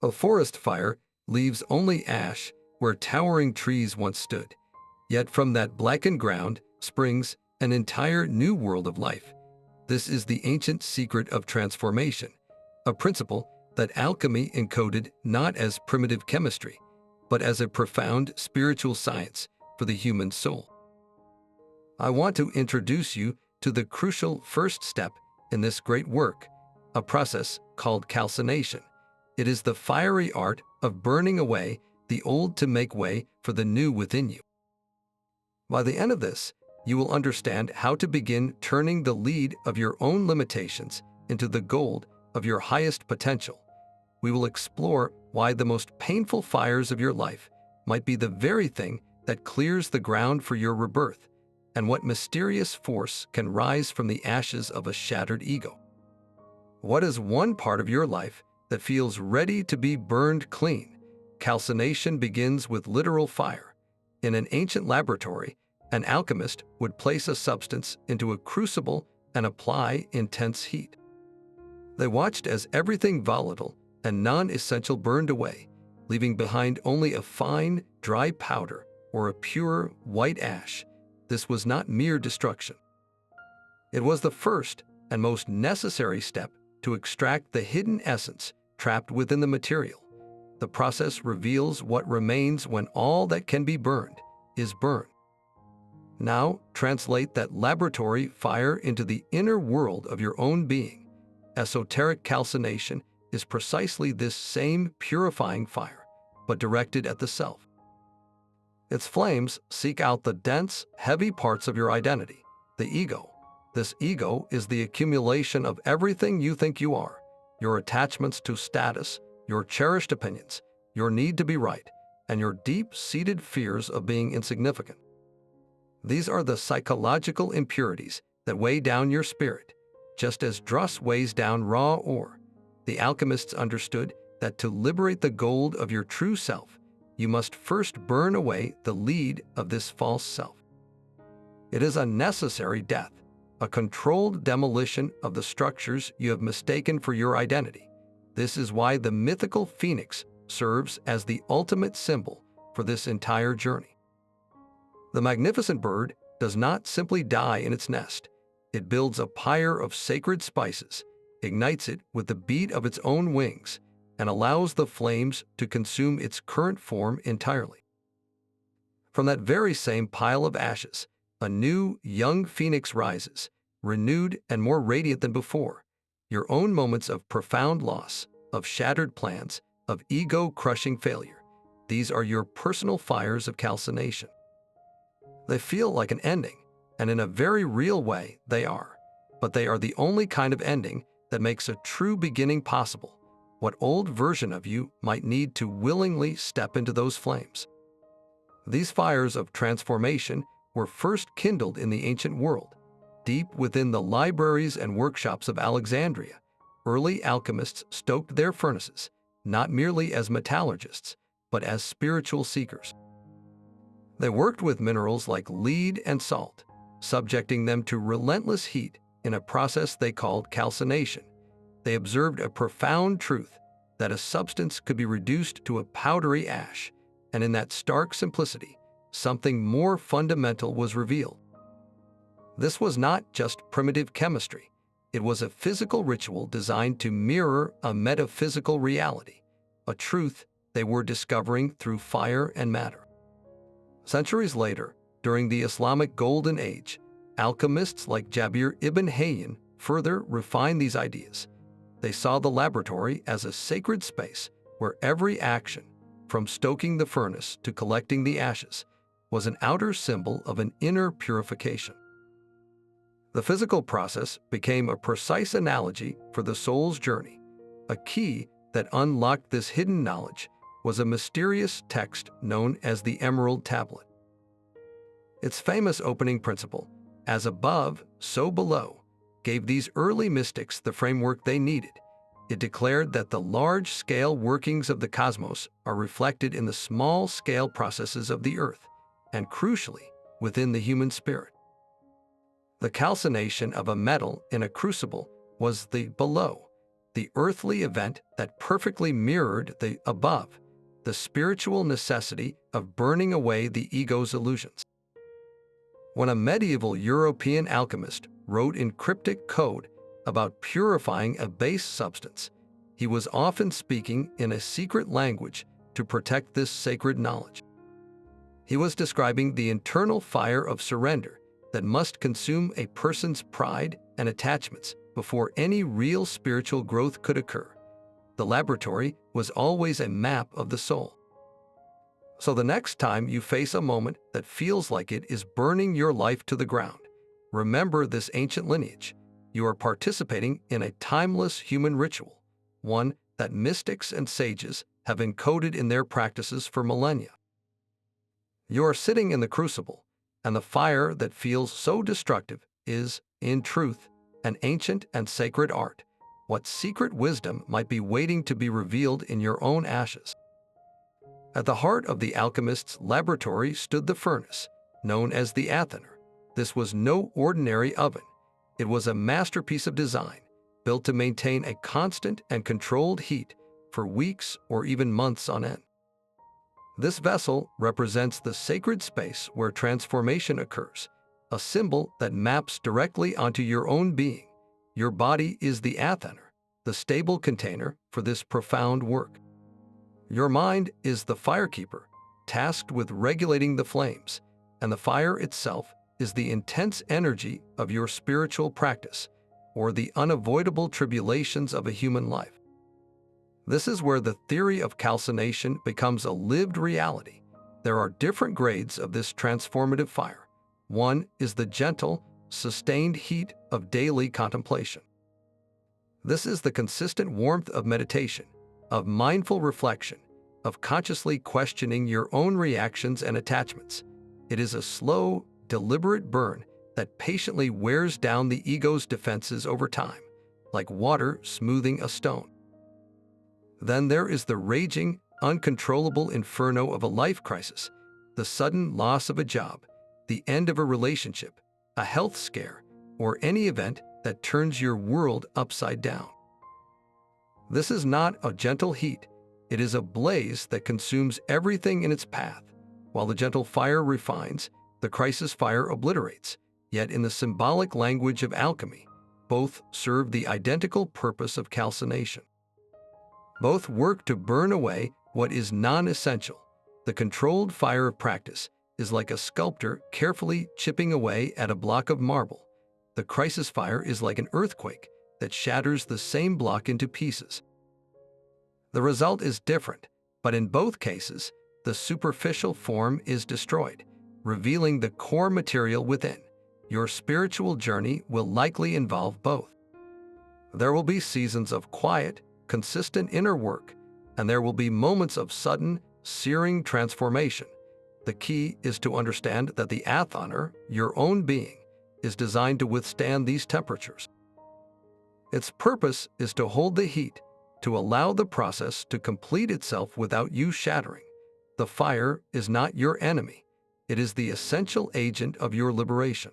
A forest fire leaves only ash where towering trees once stood. Yet from that blackened ground springs an entire new world of life. This is the ancient secret of transformation, a principle that alchemy encoded not as primitive chemistry, but as a profound spiritual science for the human soul. I want to introduce you to the crucial first step in this great work, a process called calcination. It is the fiery art of burning away the old to make way for the new within you. By the end of this, you will understand how to begin turning the lead of your own limitations into the gold of your highest potential. We will explore why the most painful fires of your life might be the very thing that clears the ground for your rebirth, and what mysterious force can rise from the ashes of a shattered ego. What is one part of your life that feels ready to be burned clean? Calcination begins with literal fire. In an ancient laboratory, an alchemist would place a substance into a crucible and apply intense heat. They watched as everything volatile and non-essential burned away, leaving behind only a fine, dry powder or a pure, white ash. This was not mere destruction. It was the first and most necessary step to extract the hidden essence trapped within the material. The process reveals what remains when all that can be burned is burned. Now, translate that laboratory fire into the inner world of your own being. Esoteric calcination is precisely this same purifying fire, but directed at the self. Its flames seek out the dense, heavy parts of your identity, the ego. This ego is the accumulation of everything you think you are, your attachments to status, your cherished opinions, your need to be right, and your deep-seated fears of being insignificant. These are the psychological impurities that weigh down your spirit, just as dross weighs down raw ore. The alchemists understood that to liberate the gold of your true self, you must first burn away the lead of this false self. It is a necessary death, a controlled demolition of the structures you have mistaken for your identity. This is why the mythical phoenix serves as the ultimate symbol for this entire journey. The magnificent bird does not simply die in its nest. It builds a pyre of sacred spices, ignites it with the beat of its own wings, and allows the flames to consume its current form entirely. From that very same pile of ashes, a new, young phoenix rises, renewed and more radiant than before. Your own moments of profound loss, of shattered plans, of ego-crushing failure, these are your personal fires of calcination. They feel like an ending, and in a very real way they are. But they are the only kind of ending that makes a true beginning possible. What old version of you might need to willingly step into those flames? These fires of transformation were first kindled in the ancient world, deep within the libraries and workshops of Alexandria. Early alchemists stoked their furnaces, not merely as metallurgists, but as spiritual seekers. They worked with minerals like lead and salt, subjecting them to relentless heat in a process they called calcination. They observed a profound truth, that a substance could be reduced to a powdery ash, and in that stark simplicity, something more fundamental was revealed. This was not just primitive chemistry. It was a physical ritual designed to mirror a metaphysical reality, a truth they were discovering through fire and matter. Centuries later, during the Islamic Golden Age, alchemists like Jabir ibn Hayyan further refined these ideas. They saw the laboratory as a sacred space where every action, from stoking the furnace to collecting the ashes, was an outer symbol of an inner purification. The physical process became a precise analogy for the soul's journey. A key that unlocked this hidden knowledge was a mysterious text known as the Emerald Tablet. Its famous opening principle, "As above, so below," gave these early mystics the framework they needed. It declared that the large-scale workings of the cosmos are reflected in the small-scale processes of the earth, and crucially, within the human spirit. The calcination of a metal in a crucible was the below. the earthly event that perfectly mirrored the above, the spiritual necessity of burning away the ego's illusions. When a medieval European alchemist wrote in cryptic code about purifying a base substance, he was often speaking in a secret language to protect this sacred knowledge. He was describing the internal fire of surrender that must consume a person's pride and attachments before any real spiritual growth could occur. The laboratory was always a map of the soul. So the next time you face a moment that feels like it is burning your life to the ground, remember this ancient lineage. You are participating in a timeless human ritual, one that mystics and sages have encoded in their practices for millennia. You are sitting in the crucible, and the fire that feels so destructive is, in truth, an ancient and sacred art. What secret wisdom might be waiting to be revealed in your own ashes? At the heart of the alchemist's laboratory stood the furnace, known as the Athener. This was no ordinary oven. It was a masterpiece of design, built to maintain a constant and controlled heat for weeks or even months on end. This vessel represents the sacred space where transformation occurs, a symbol that maps directly onto your own being. Your body is the Athener, the stable container for this profound work. Your mind is the firekeeper, tasked with regulating the flames, and the fire itself is the intense energy of your spiritual practice, or the unavoidable tribulations of a human life. This is where the theory of calcination becomes a lived reality. There are different grades of this transformative fire. One is the gentle, sustained heat of daily contemplation. This is the consistent warmth of meditation, of mindful reflection, of consciously questioning your own reactions and attachments. It is a slow, deliberate burn that patiently wears down the ego's defenses over time, like water smoothing a stone. Then there is the raging, uncontrollable inferno of a life crisis, the sudden loss of a job, the end of a relationship, a health scare, or any event that turns your world upside down. This is not a gentle heat. It is a blaze that consumes everything in its path. While the gentle fire refines, the crisis fire obliterates. Yet in the symbolic language of alchemy, both serve the identical purpose of calcination. Both work to burn away what is non-essential. The controlled fire of practice is like a sculptor carefully chipping away at a block of marble. The crisis fire is like an earthquake that shatters the same block into pieces. The result is different, but in both cases, the superficial form is destroyed, revealing the core material within. Your spiritual journey will likely involve both. There will be seasons of quiet, consistent inner work, and there will be moments of sudden, searing transformation. The key is to understand that the Athener, your own being, is designed to withstand these temperatures. Its purpose is to hold the heat, to allow the process to complete itself without you shattering. The fire is not your enemy. It is the essential agent of your liberation.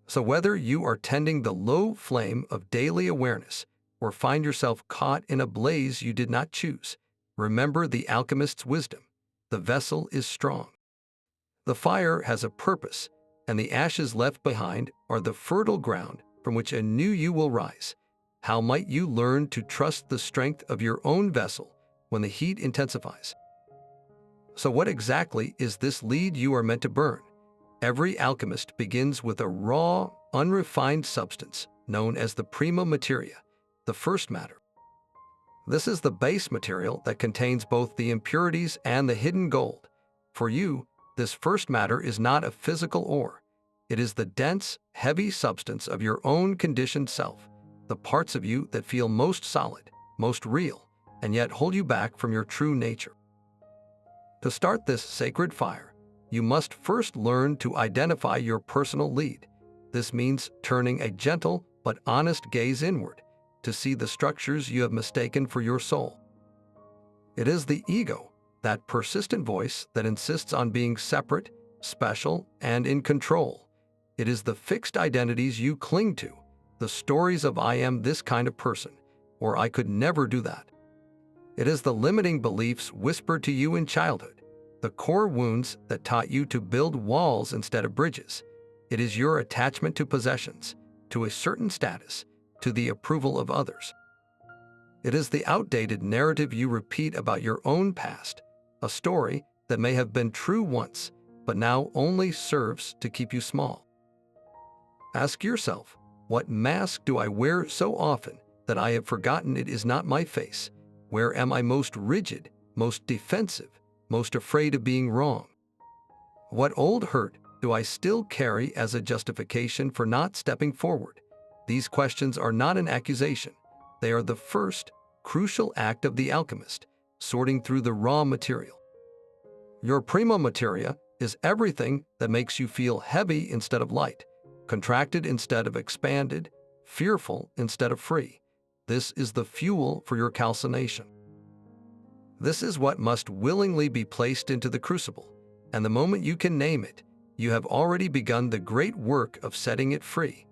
So whether you are tending the low flame of daily awareness or find yourself caught in a blaze you did not choose, remember the alchemist's wisdom. The vessel is strong. The fire has a purpose, and the ashes left behind are the fertile ground from which a new you will rise. How might you learn to trust the strength of your own vessel when the heat intensifies? So what exactly is this lead you are meant to burn? Every alchemist begins with a raw, unrefined substance known as the prima materia, the first matter. This is the base material that contains both the impurities and the hidden gold. For you, this first matter is not a physical ore. It is the dense, heavy substance of your own conditioned self, the parts of you that feel most solid, most real, and yet hold you back from your true nature. To start this sacred fire, you must first learn to identify your personal lead. This means turning a gentle but honest gaze inward to see the structures you have mistaken for your soul. It is the ego, that persistent voice that insists on being separate, special, and in control. It is the fixed identities you cling to, the stories of "I am this kind of person," or I could never do that. It is the limiting beliefs whispered to you in childhood, the core wounds that taught you to build walls instead of bridges. It is your attachment to possessions, to a certain status, to the approval of others. It is the outdated narrative you repeat about your own past, a story that may have been true once, but now only serves to keep you small. Ask yourself, what mask do I wear so often that I have forgotten it is not my face? Where am I most rigid, most defensive, most afraid of being wrong? What old hurt do I still carry as a justification for not stepping forward? These questions are not an accusation. They are the first, crucial act of the alchemist, sorting through the raw material. Your prima materia is everything that makes you feel heavy instead of light, contracted instead of expanded, fearful instead of free. This is the fuel for your calcination. This is what must willingly be placed into the crucible, and the moment you can name it, you have already begun the great work of setting it free.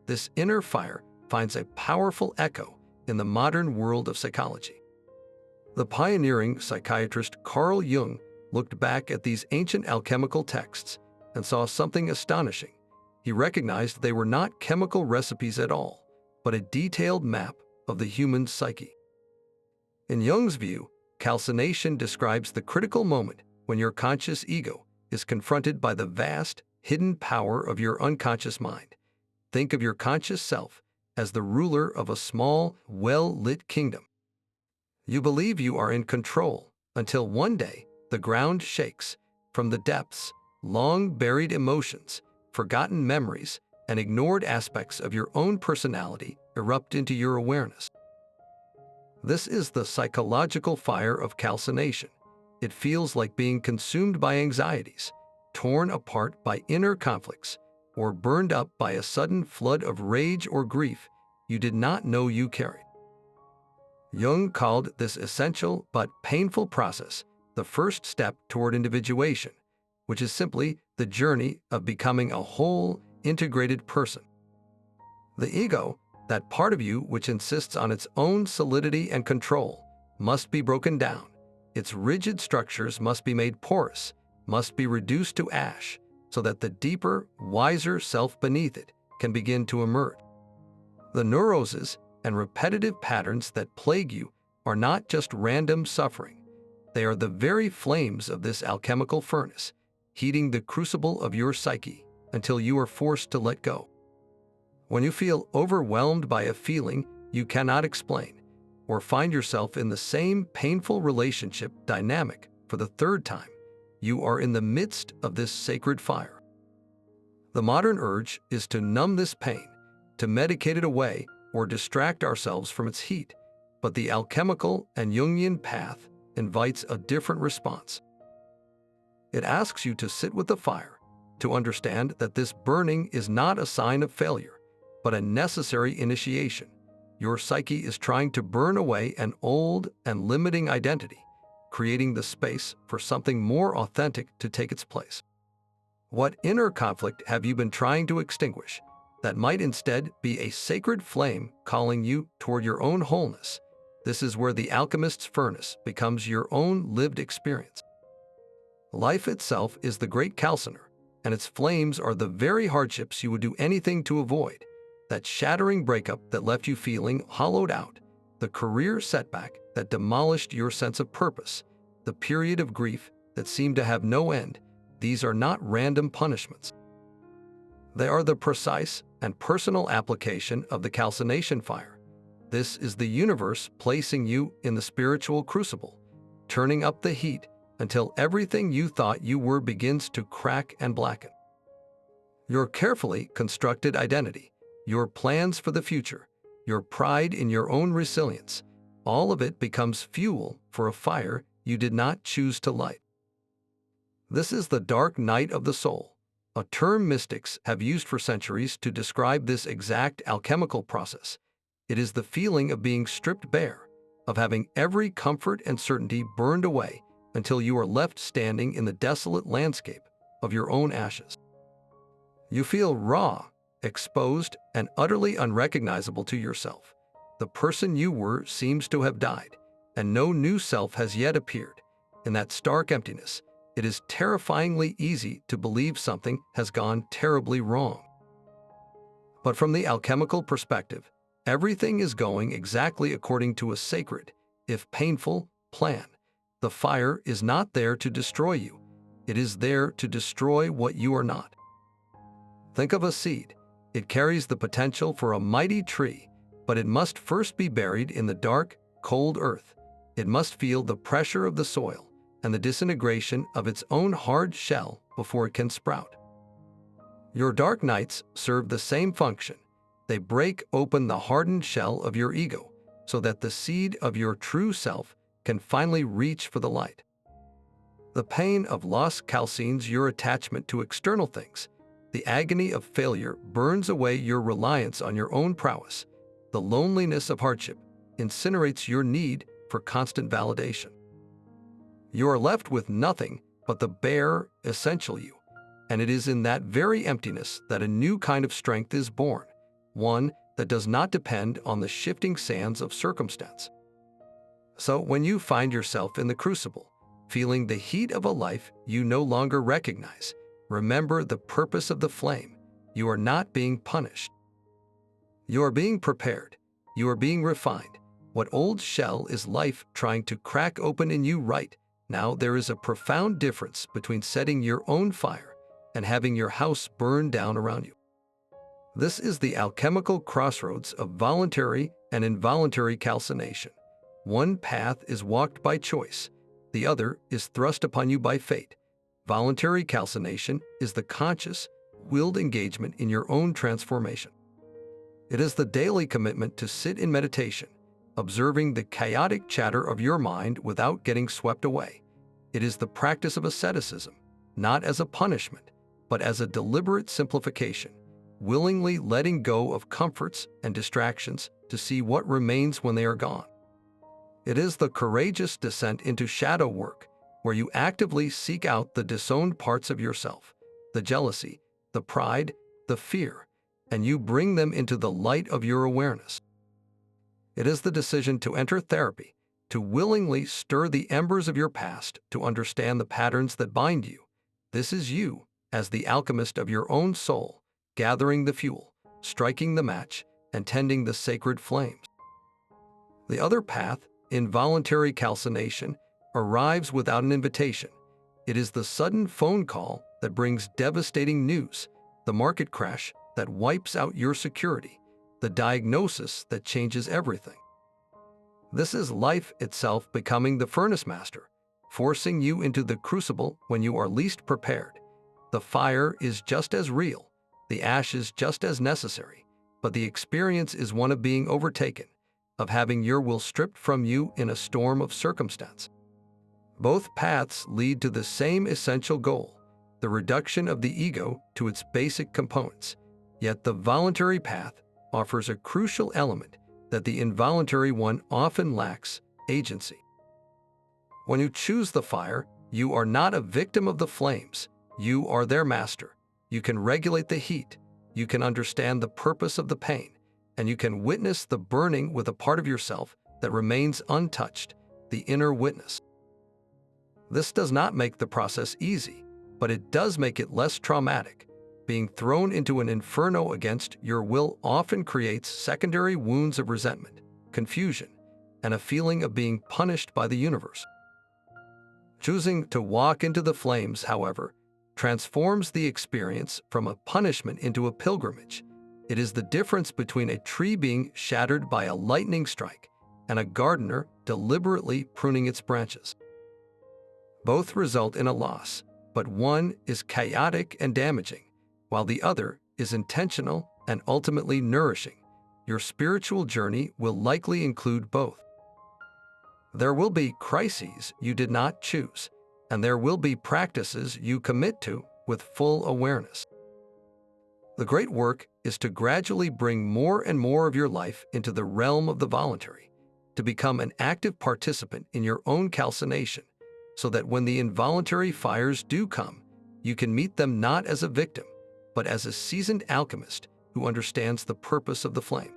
This inner fire finds a powerful echo in the modern world of psychology. The pioneering psychiatrist Carl Jung looked back at these ancient alchemical texts and saw something astonishing. He recognized they were not chemical recipes at all, but a detailed map of the human psyche. In Jung's view, calcination describes the critical moment when your conscious ego is confronted by the vast, hidden power of your unconscious mind. Think of your conscious self as the ruler of a small, well-lit kingdom. You believe you are in control until one day the ground shakes. From the depths, long-buried emotions, forgotten memories, and ignored aspects of your own personality erupt into your awareness. This is the psychological fire of calcination. It feels like being consumed by anxieties, torn apart by inner conflicts, or burned up by a sudden flood of rage or grief you did not know you carried. Jung called this essential but painful process the first step toward individuation, which is simply the journey of becoming a whole, integrated person. The ego, that part of you which insists on its own solidity and control, must be broken down. Its rigid structures must be made porous, must be reduced to ash, so that the deeper, wiser self beneath it can begin to emerge. The neuroses and repetitive patterns that plague you are not just random suffering. They are the very flames of this alchemical furnace, heating the crucible of your psyche until you are forced to let go. When you feel overwhelmed by a feeling you cannot explain, or find yourself in the same painful relationship dynamic for the third time, you are in the midst of this sacred fire. The modern urge is to numb this pain, to medicate it away, or distract ourselves from its heat, but the alchemical and Jungian path invites a different response. It asks you to sit with the fire, to understand that this burning is not a sign of failure, but a necessary initiation. Your psyche is trying to burn away an old and limiting identity, creating the space for something more authentic to take its place. What inner conflict have you been trying to extinguish that might instead be a sacred flame calling you toward your own wholeness? This is where the alchemist's furnace becomes your own lived experience. Life itself is the great calciner, and its flames are the very hardships you would do anything to avoid. That shattering breakup that left you feeling hollowed out, the career setback that demolished your sense of purpose, the period of grief that seemed to have no end, these are not random punishments. They are the precise and personal application of the calcination fire. This is the universe placing you in the spiritual crucible, turning up the heat until everything you thought you were begins to crack and blacken. Your carefully constructed identity, your plans for the future, your pride in your own resilience, all of it becomes fuel for a fire you did not choose to light. This is the dark night of the soul, a term mystics have used for centuries to describe this exact alchemical process. It is the feeling of being stripped bare, of having every comfort and certainty burned away until you are left standing in the desolate landscape of your own ashes. You feel raw, exposed, and utterly unrecognizable to yourself. The person you were seems to have died, and no new self has yet appeared. In that stark emptiness, it is terrifyingly easy to believe something has gone terribly wrong. But from the alchemical perspective, everything is going exactly according to a sacred, if painful, plan. The fire is not there to destroy you. It is there to destroy what you are not. Think of a seed. It carries the potential for a mighty tree, but it must first be buried in the dark, cold earth. It must feel the pressure of the soil and the disintegration of its own hard shell before it can sprout. Your dark nights serve the same function. They break open the hardened shell of your ego so that the seed of your true self can finally reach for the light. The pain of loss calcines your attachment to external things. The agony of failure burns away your reliance on your own prowess. The loneliness of hardship incinerates your need for constant validation. You are left with nothing but the bare, essential you, and it is in that very emptiness that a new kind of strength is born, one that does not depend on the shifting sands of circumstance. So when you find yourself in the crucible, feeling the heat of a life you no longer recognize, remember the purpose of the flame. You are not being punished. You are being prepared. You are being refined. What old shell is life trying to crack open in you right now? There is a profound difference between setting your own fire and having your house burn down around you. This is the alchemical crossroads of voluntary and involuntary calcination. One path is walked by choice. The other is thrust upon you by fate. Voluntary calcination is the conscious, willed engagement in your own transformation. It is the daily commitment to sit in meditation, observing the chaotic chatter of your mind without getting swept away. It is the practice of asceticism, not as a punishment, but as a deliberate simplification, willingly letting go of comforts and distractions to see what remains when they are gone. It is the courageous descent into shadow work, where you actively seek out the disowned parts of yourself, the jealousy, the pride, the fear, and you bring them into the light of your awareness. It is the decision to enter therapy, to willingly stir the embers of your past to understand the patterns that bind you. This is you, as the alchemist of your own soul, gathering the fuel, striking the match, and tending the sacred flames. The other path, involuntary calcination, arrives without an invitation. It is the sudden phone call that brings devastating news, the market crash that wipes out your security, the diagnosis that changes everything. This is life itself becoming the furnace master, forcing you into the crucible when you are least prepared. The fire is just as real, the ash is just as necessary, but the experience is one of being overtaken, of having your will stripped from you in a storm of circumstance. Both paths lead to the same essential goal, the reduction of the ego to its basic components. Yet the voluntary path offers a crucial element that the involuntary one often lacks: agency. When you choose the fire, you are not a victim of the flames. You are their master. You can regulate the heat. You can understand the purpose of the pain, and you can witness the burning with a part of yourself that remains untouched, the inner witness. This does not make the process easy, but it does make it less traumatic. Being thrown into an inferno against your will often creates secondary wounds of resentment, confusion, and a feeling of being punished by the universe. Choosing to walk into the flames, however, transforms the experience from a punishment into a pilgrimage. It is the difference between a tree being shattered by a lightning strike and a gardener deliberately pruning its branches. Both result in a loss, but one is chaotic and damaging, while the other is intentional and ultimately nourishing. Your spiritual journey will likely include both. There will be crises you did not choose, and there will be practices you commit to with full awareness. The great work is to gradually bring more and more of your life into the realm of the voluntary, to become an active participant in your own calcination, so that when the involuntary fires do come, you can meet them not as a victim, but as a seasoned alchemist who understands the purpose of the flame.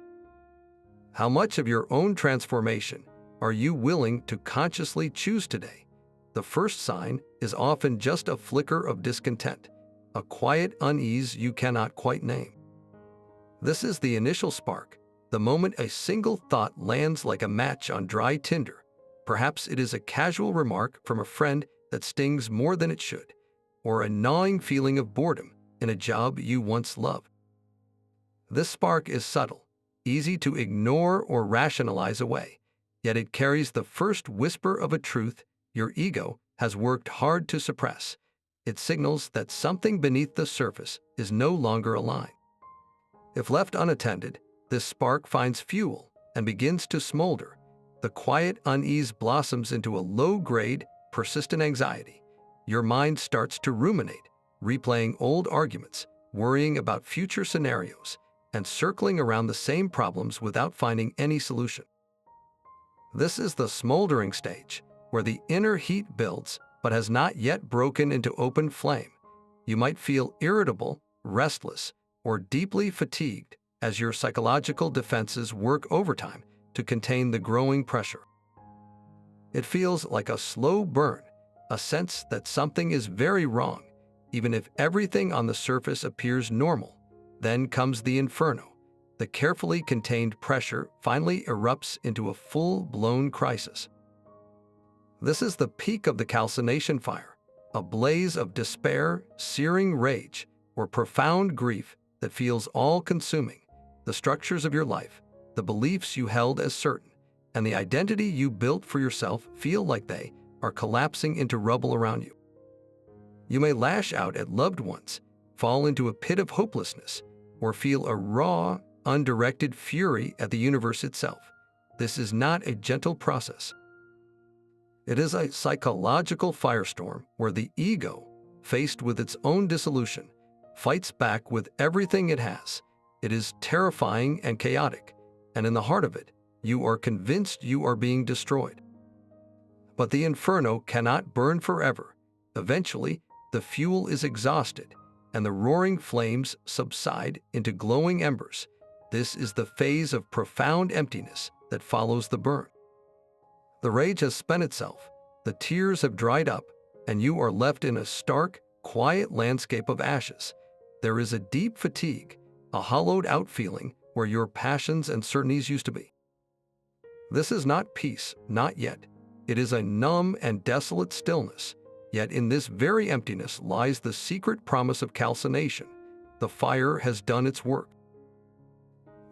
How much of your own transformation are you willing to consciously choose today? The first sign is often just a flicker of discontent, a quiet unease you cannot quite name. This is the initial spark, the moment a single thought lands like a match on dry tinder. Perhaps it is a casual remark from a friend that stings more than it should, or a gnawing feeling of boredom in a job you once loved. This spark is subtle, easy to ignore or rationalize away, yet it carries the first whisper of a truth your ego has worked hard to suppress. It signals that something beneath the surface is no longer aligned. If left unattended, this spark finds fuel and begins to smolder. The quiet unease blossoms into a low-grade, persistent anxiety. Your mind starts to ruminate, replaying old arguments, worrying about future scenarios, and circling around the same problems without finding any solution. This is the smoldering stage, where the inner heat builds but has not yet broken into open flame. You might feel irritable, restless, or deeply fatigued as your psychological defenses work overtime to contain the growing pressure. It feels like a slow burn, a sense that something is very wrong, even if everything on the surface appears normal. Then comes the inferno. The carefully contained pressure finally erupts into a full-blown crisis. This is the peak of the calcination fire, a blaze of despair, searing rage, or profound grief that feels all-consuming. The structures of your life, the beliefs you held as certain, and the identity you built for yourself feel like they are collapsing into rubble around you. You may lash out at loved ones, fall into a pit of hopelessness, or feel a raw, undirected fury at the universe itself. This is not a gentle process. It is a psychological firestorm where the ego, faced with its own dissolution, fights back with everything it has. It is terrifying and chaotic, and in the heart of it, you are convinced you are being destroyed. But the inferno cannot burn forever. Eventually, the fuel is exhausted, and the roaring flames subside into glowing embers. This is the phase of profound emptiness that follows the burn. The rage has spent itself, the tears have dried up, and you are left in a stark, quiet landscape of ashes. There is a deep fatigue, a hollowed-out feeling where your passions and certainties used to be. This is not peace, not yet. It is a numb and desolate stillness. Yet in this very emptiness lies the secret promise of calcination. The fire has done its work.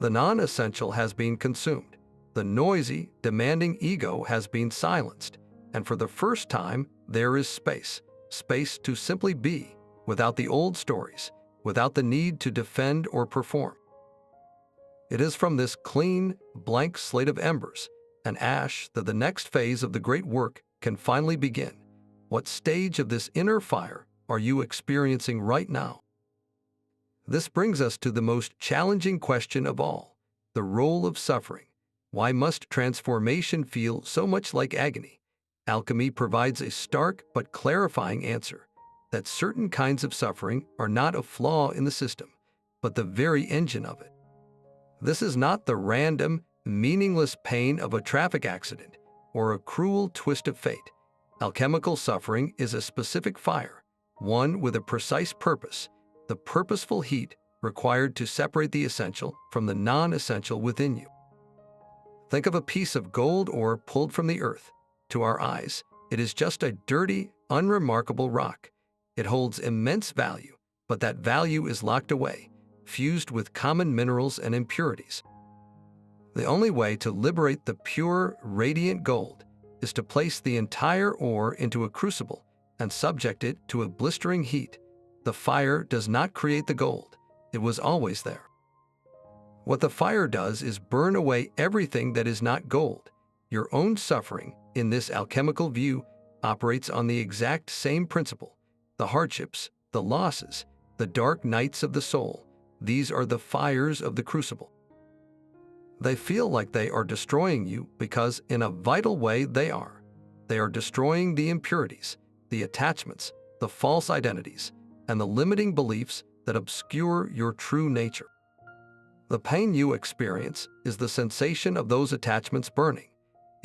The non-essential has been consumed. The noisy, demanding ego has been silenced. And for the first time, there is space to simply be, without the old stories, without the need to defend or perform. It is from this clean, blank slate of embers and ash that the next phase of the great work can finally begin. What stage of this inner fire are you experiencing right now? This brings us to the most challenging question of all, the role of suffering. Why must transformation feel so much like agony? Alchemy provides a stark but clarifying answer, that certain kinds of suffering are not a flaw in the system, but the very engine of it. This is not the random, meaningless pain of a traffic accident or a cruel twist of fate. Alchemical suffering is a specific fire, one with a precise purpose, the purposeful heat required to separate the essential from the non-essential within you. Think of a piece of gold ore pulled from the earth. To our eyes, it is just a dirty, unremarkable rock. It holds immense value, but that value is locked away, fused with common minerals and impurities. The only way to liberate the pure, radiant gold is to place the entire ore into a crucible and subject it to a blistering heat. The fire does not create the gold. It was always there. What the fire does is burn away everything that is not gold. Your own suffering, in this alchemical view, operates on the exact same principle. The hardships, the losses, the dark nights of the soul, these are the fires of the crucible. They feel like they are destroying you because, in a vital way, they are. They are destroying the impurities, the attachments, the false identities, and the limiting beliefs that obscure your true nature. The pain you experience is the sensation of those attachments burning.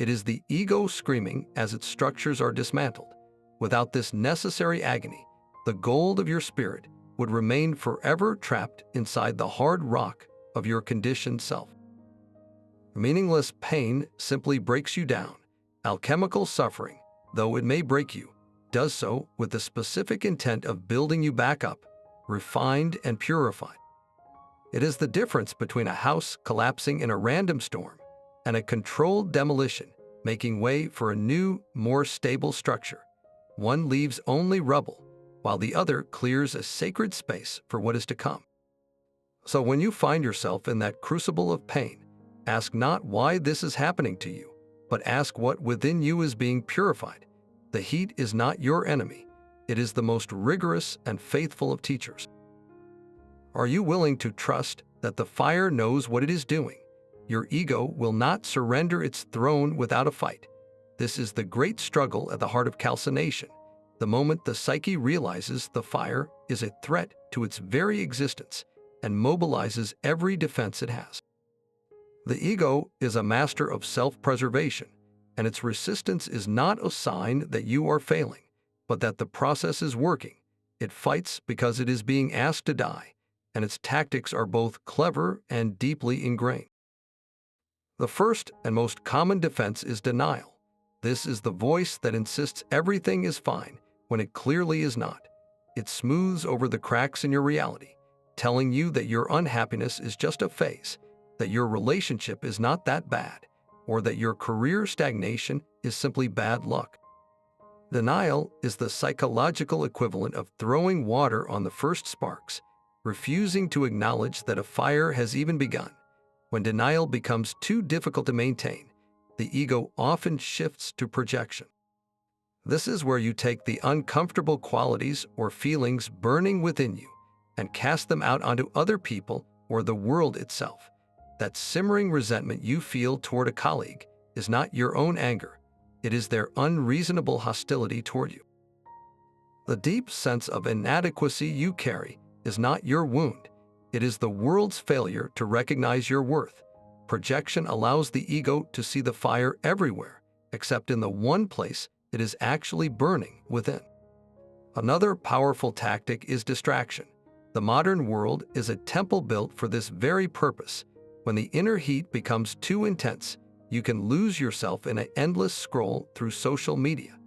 It is the ego screaming as its structures are dismantled. Without this necessary agony, the gold of your spirit would remain forever trapped inside the hard rock of your conditioned self. Meaningless pain simply breaks you down. Alchemical suffering, though it may break you, does so with the specific intent of building you back up, refined and purified. It is the difference between a house collapsing in a random storm and a controlled demolition, making way for a new, more stable structure. One leaves only rubble, while the other clears a sacred space for what is to come. So when you find yourself in that crucible of pain, ask not why this is happening to you, but ask what within you is being purified. The heat is not your enemy. It is the most rigorous and faithful of teachers. Are you willing to trust that the fire knows what it is doing? Your ego will not surrender its throne without a fight. This is the great struggle at the heart of calcination. The moment the psyche realizes the fire is a threat to its very existence and mobilizes every defense it has. The ego is a master of self-preservation, and its resistance is not a sign that you are failing, but that the process is working. It fights because it is being asked to die, and its tactics are both clever and deeply ingrained. The first and most common defense is denial. This is the voice that insists everything is fine when it clearly is not. It smooths over the cracks in your reality, telling you that your unhappiness is just a phase, that your relationship is not that bad, or that your career stagnation is simply bad luck. Denial is the psychological equivalent of throwing water on the first sparks, refusing to acknowledge that a fire has even begun. When denial becomes too difficult to maintain, the ego often shifts to projection. This is where you take the uncomfortable qualities or feelings burning within you and cast them out onto other people or the world itself. That simmering resentment you feel toward a colleague is not your own anger. It is their unreasonable hostility toward you. The deep sense of inadequacy you carry is not your wound. It is the world's failure to recognize your worth. Projection allows the ego to see the fire everywhere, except in the one place it is actually burning within. Another powerful tactic is distraction. The modern world is a temple built for this very purpose. When the inner heat becomes too intense, you can lose yourself in an endless scroll through social media,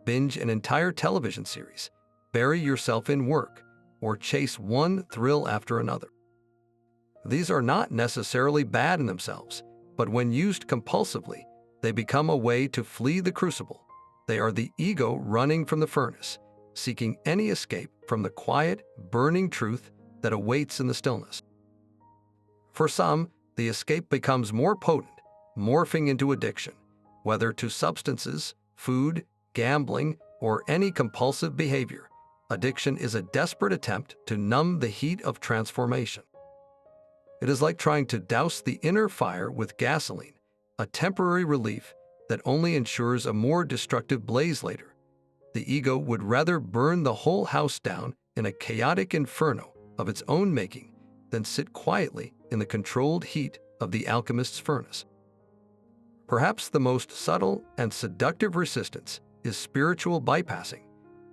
binge an entire television series, bury yourself in work, or chase one thrill after another. These are not necessarily bad in themselves, but when used compulsively, they become a way to flee the crucible. They are the ego running from the furnace, seeking any escape from the quiet, burning truth that awaits in the stillness. For some, the escape becomes more potent, morphing into addiction, whether to substances, food, gambling, or any compulsive behavior. Addiction is a desperate attempt to numb the heat of transformation. It is like trying to douse the inner fire with gasoline, a temporary relief that only ensures a more destructive blaze later. The ego would rather burn the whole house down in a chaotic inferno of its own making than sit quietly in the controlled heat of the alchemist's furnace. Perhaps the most subtle and seductive resistance is spiritual bypassing.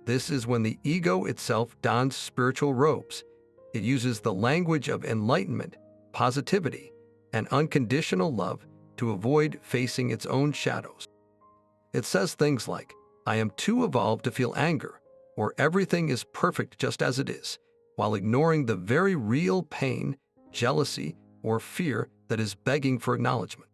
This is when the ego itself dons spiritual robes. It uses the language of enlightenment, positivity, and unconditional love to avoid facing its own shadows. It says things like, "I am too evolved to feel anger," or "everything is perfect just as it is," while ignoring the very real pain, jealousy, or fear that is begging for acknowledgement.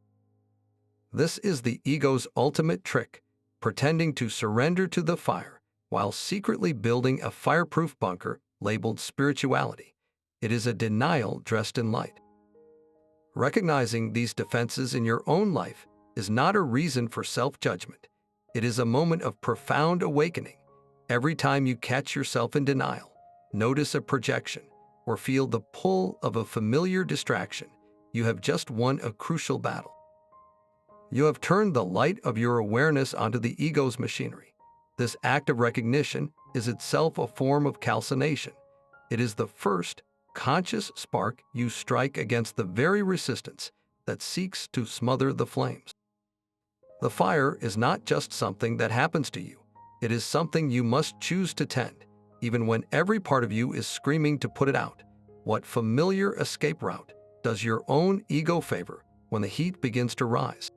This is the ego's ultimate trick, pretending to surrender to the fire while secretly building a fireproof bunker labeled spirituality. It is a denial dressed in light. Recognizing these defenses in your own life is not a reason for self-judgment. It is a moment of profound awakening. Every time you catch yourself in denial, notice a projection, or feel the pull of a familiar distraction, you have just won a crucial battle. You have turned the light of your awareness onto the ego's machinery. This act of recognition is itself a form of calcination. It is the first, conscious spark, you strike against the very resistance that seeks to smother the flames. The fire is not just something that happens to you. It is something you must choose to tend, even when every part of you is screaming to put it out. What familiar escape route does your own ego favor when the heat begins to rise?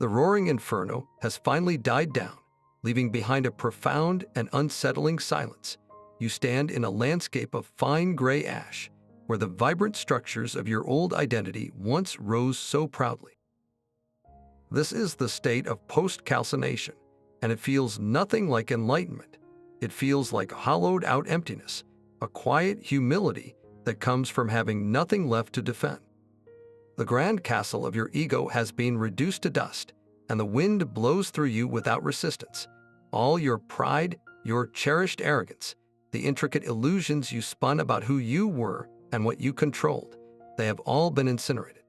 The roaring inferno has finally died down, leaving behind a profound and unsettling silence. You stand in a landscape of fine gray ash, where the vibrant structures of your old identity once rose so proudly. This is the state of post-calcination, and it feels nothing like enlightenment. It feels like hollowed-out emptiness, a quiet humility that comes from having nothing left to defend. The grand castle of your ego has been reduced to dust, and the wind blows through you without resistance. All your pride, your cherished arrogance, the intricate illusions you spun about who you were and what you controlled, they have all been incinerated.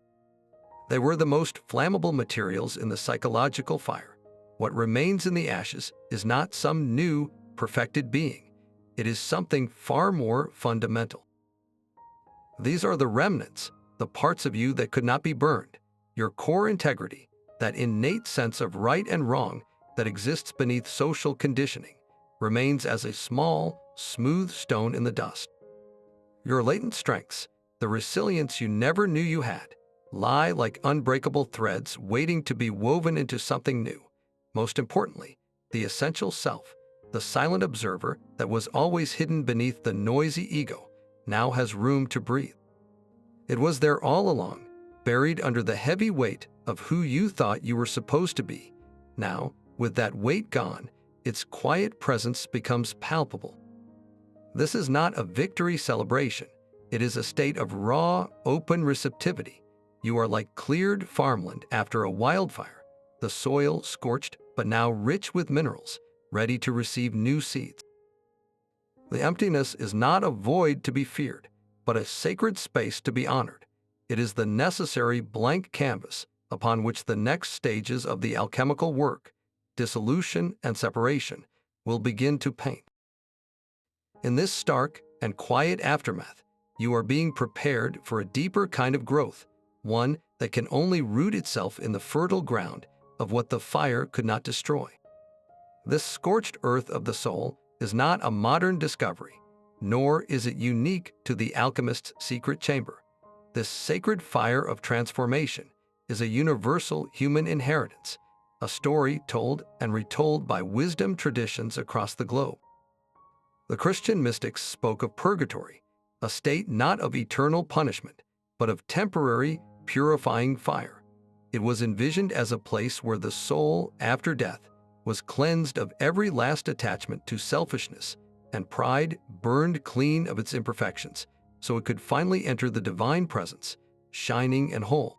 They were the most flammable materials in the psychological fire. What remains in the ashes is not some new, perfected being. It is something far more fundamental. These are the remnants, the parts of you that could not be burned, your core integrity, that innate sense of right and wrong that exists beneath social conditioning, remains as a small, smooth stone in the dust. Your latent strengths, the resilience you never knew you had, lie like unbreakable threads waiting to be woven into something new. Most importantly, the essential self, the silent observer that was always hidden beneath the noisy ego, now has room to breathe. It was there all along, buried under the heavy weight of who you thought you were supposed to be. Now, with that weight gone, its quiet presence becomes palpable. This is not a victory celebration. It is a state of raw, open receptivity. You are like cleared farmland after a wildfire, the soil scorched but now rich with minerals, ready to receive new seeds. The emptiness is not a void to be feared, but a sacred space to be honored. It is the necessary blank canvas upon which the next stages of the alchemical work, dissolution and separation, will begin to paint. In this stark and quiet aftermath, you are being prepared for a deeper kind of growth, one that can only root itself in the fertile ground of what the fire could not destroy. This scorched earth of the soul is not a modern discovery, nor is it unique to the alchemist's secret chamber. This sacred fire of transformation is a universal human inheritance, a story told and retold by wisdom traditions across the globe. The Christian mystics spoke of purgatory, a state not of eternal punishment, but of temporary, purifying fire. It was envisioned as a place where the soul, after death, was cleansed of every last attachment to selfishness, and pride burned clean of its imperfections, so it could finally enter the divine presence, shining and whole.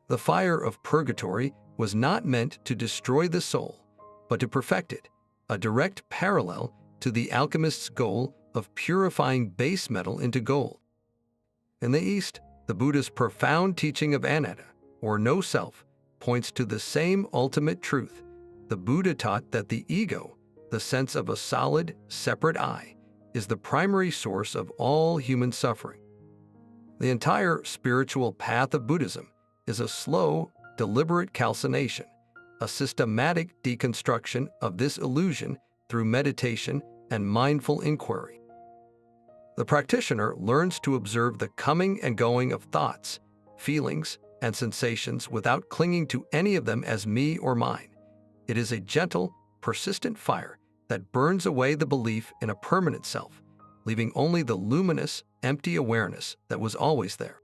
The fire of purgatory was not meant to destroy the soul, but to perfect it, a direct parallel to the alchemist's goal of purifying base metal into gold. In the East, the Buddha's profound teaching of anatta, or no self, points to the same ultimate truth. The Buddha taught that the ego, the sense of a solid, separate I, is the primary source of all human suffering. The entire spiritual path of Buddhism is a slow, deliberate calcination, a systematic deconstruction of this illusion through meditation and mindful inquiry. The practitioner learns to observe the coming and going of thoughts, feelings, and sensations without clinging to any of them as me or mine. It is a gentle, persistent fire that burns away the belief in a permanent self, leaving only the luminous, empty awareness that was always there.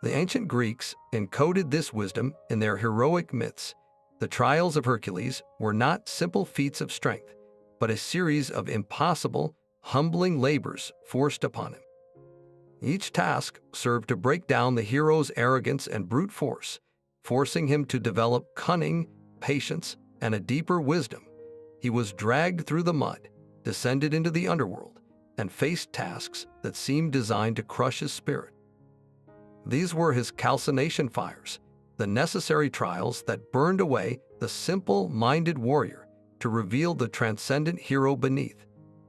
The ancient Greeks encoded this wisdom in their heroic myths. The trials of Hercules were not simple feats of strength, but a series of impossible, humbling labors forced upon him. Each task served to break down the hero's arrogance and brute force, forcing him to develop cunning, patience, and a deeper wisdom. He was dragged through the mud, descended into the underworld, and faced tasks that seemed designed to crush his spirit. These were his calcination fires, the necessary trials that burned away the simple-minded warrior to reveal the transcendent hero beneath.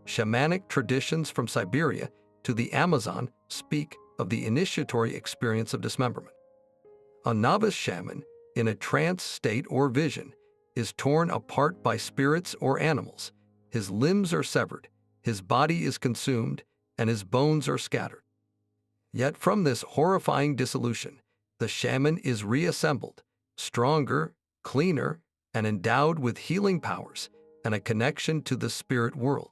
Shamanic traditions from Siberia to the Amazon speak of the initiatory experience of dismemberment. A novice shaman, in a trance state or vision, is torn apart by spirits or animals. His limbs are severed, his body is consumed, and his bones are scattered. Yet from this horrifying dissolution, the shaman is reassembled, stronger, cleaner, and endowed with healing powers and a connection to the spirit world.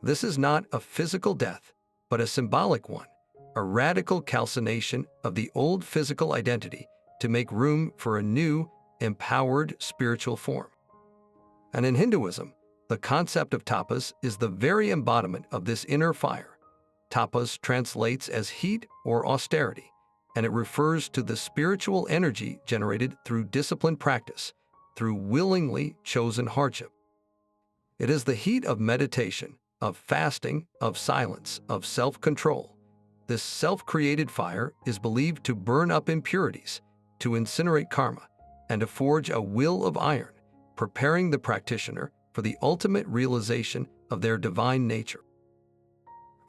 This is not a physical death, but a symbolic one, a radical calcination of the old physical identity to make room for a new, empowered spiritual form. And in Hinduism, the concept of tapas is the very embodiment of this inner fire. Tapas translates as heat or austerity, and it refers to the spiritual energy generated through disciplined practice, through willingly chosen hardship. It is the heat of meditation, of fasting, of silence, of self-control. This self-created fire is believed to burn up impurities, to incinerate karma, and to forge a will of iron, preparing the practitioner for the ultimate realization of their divine nature.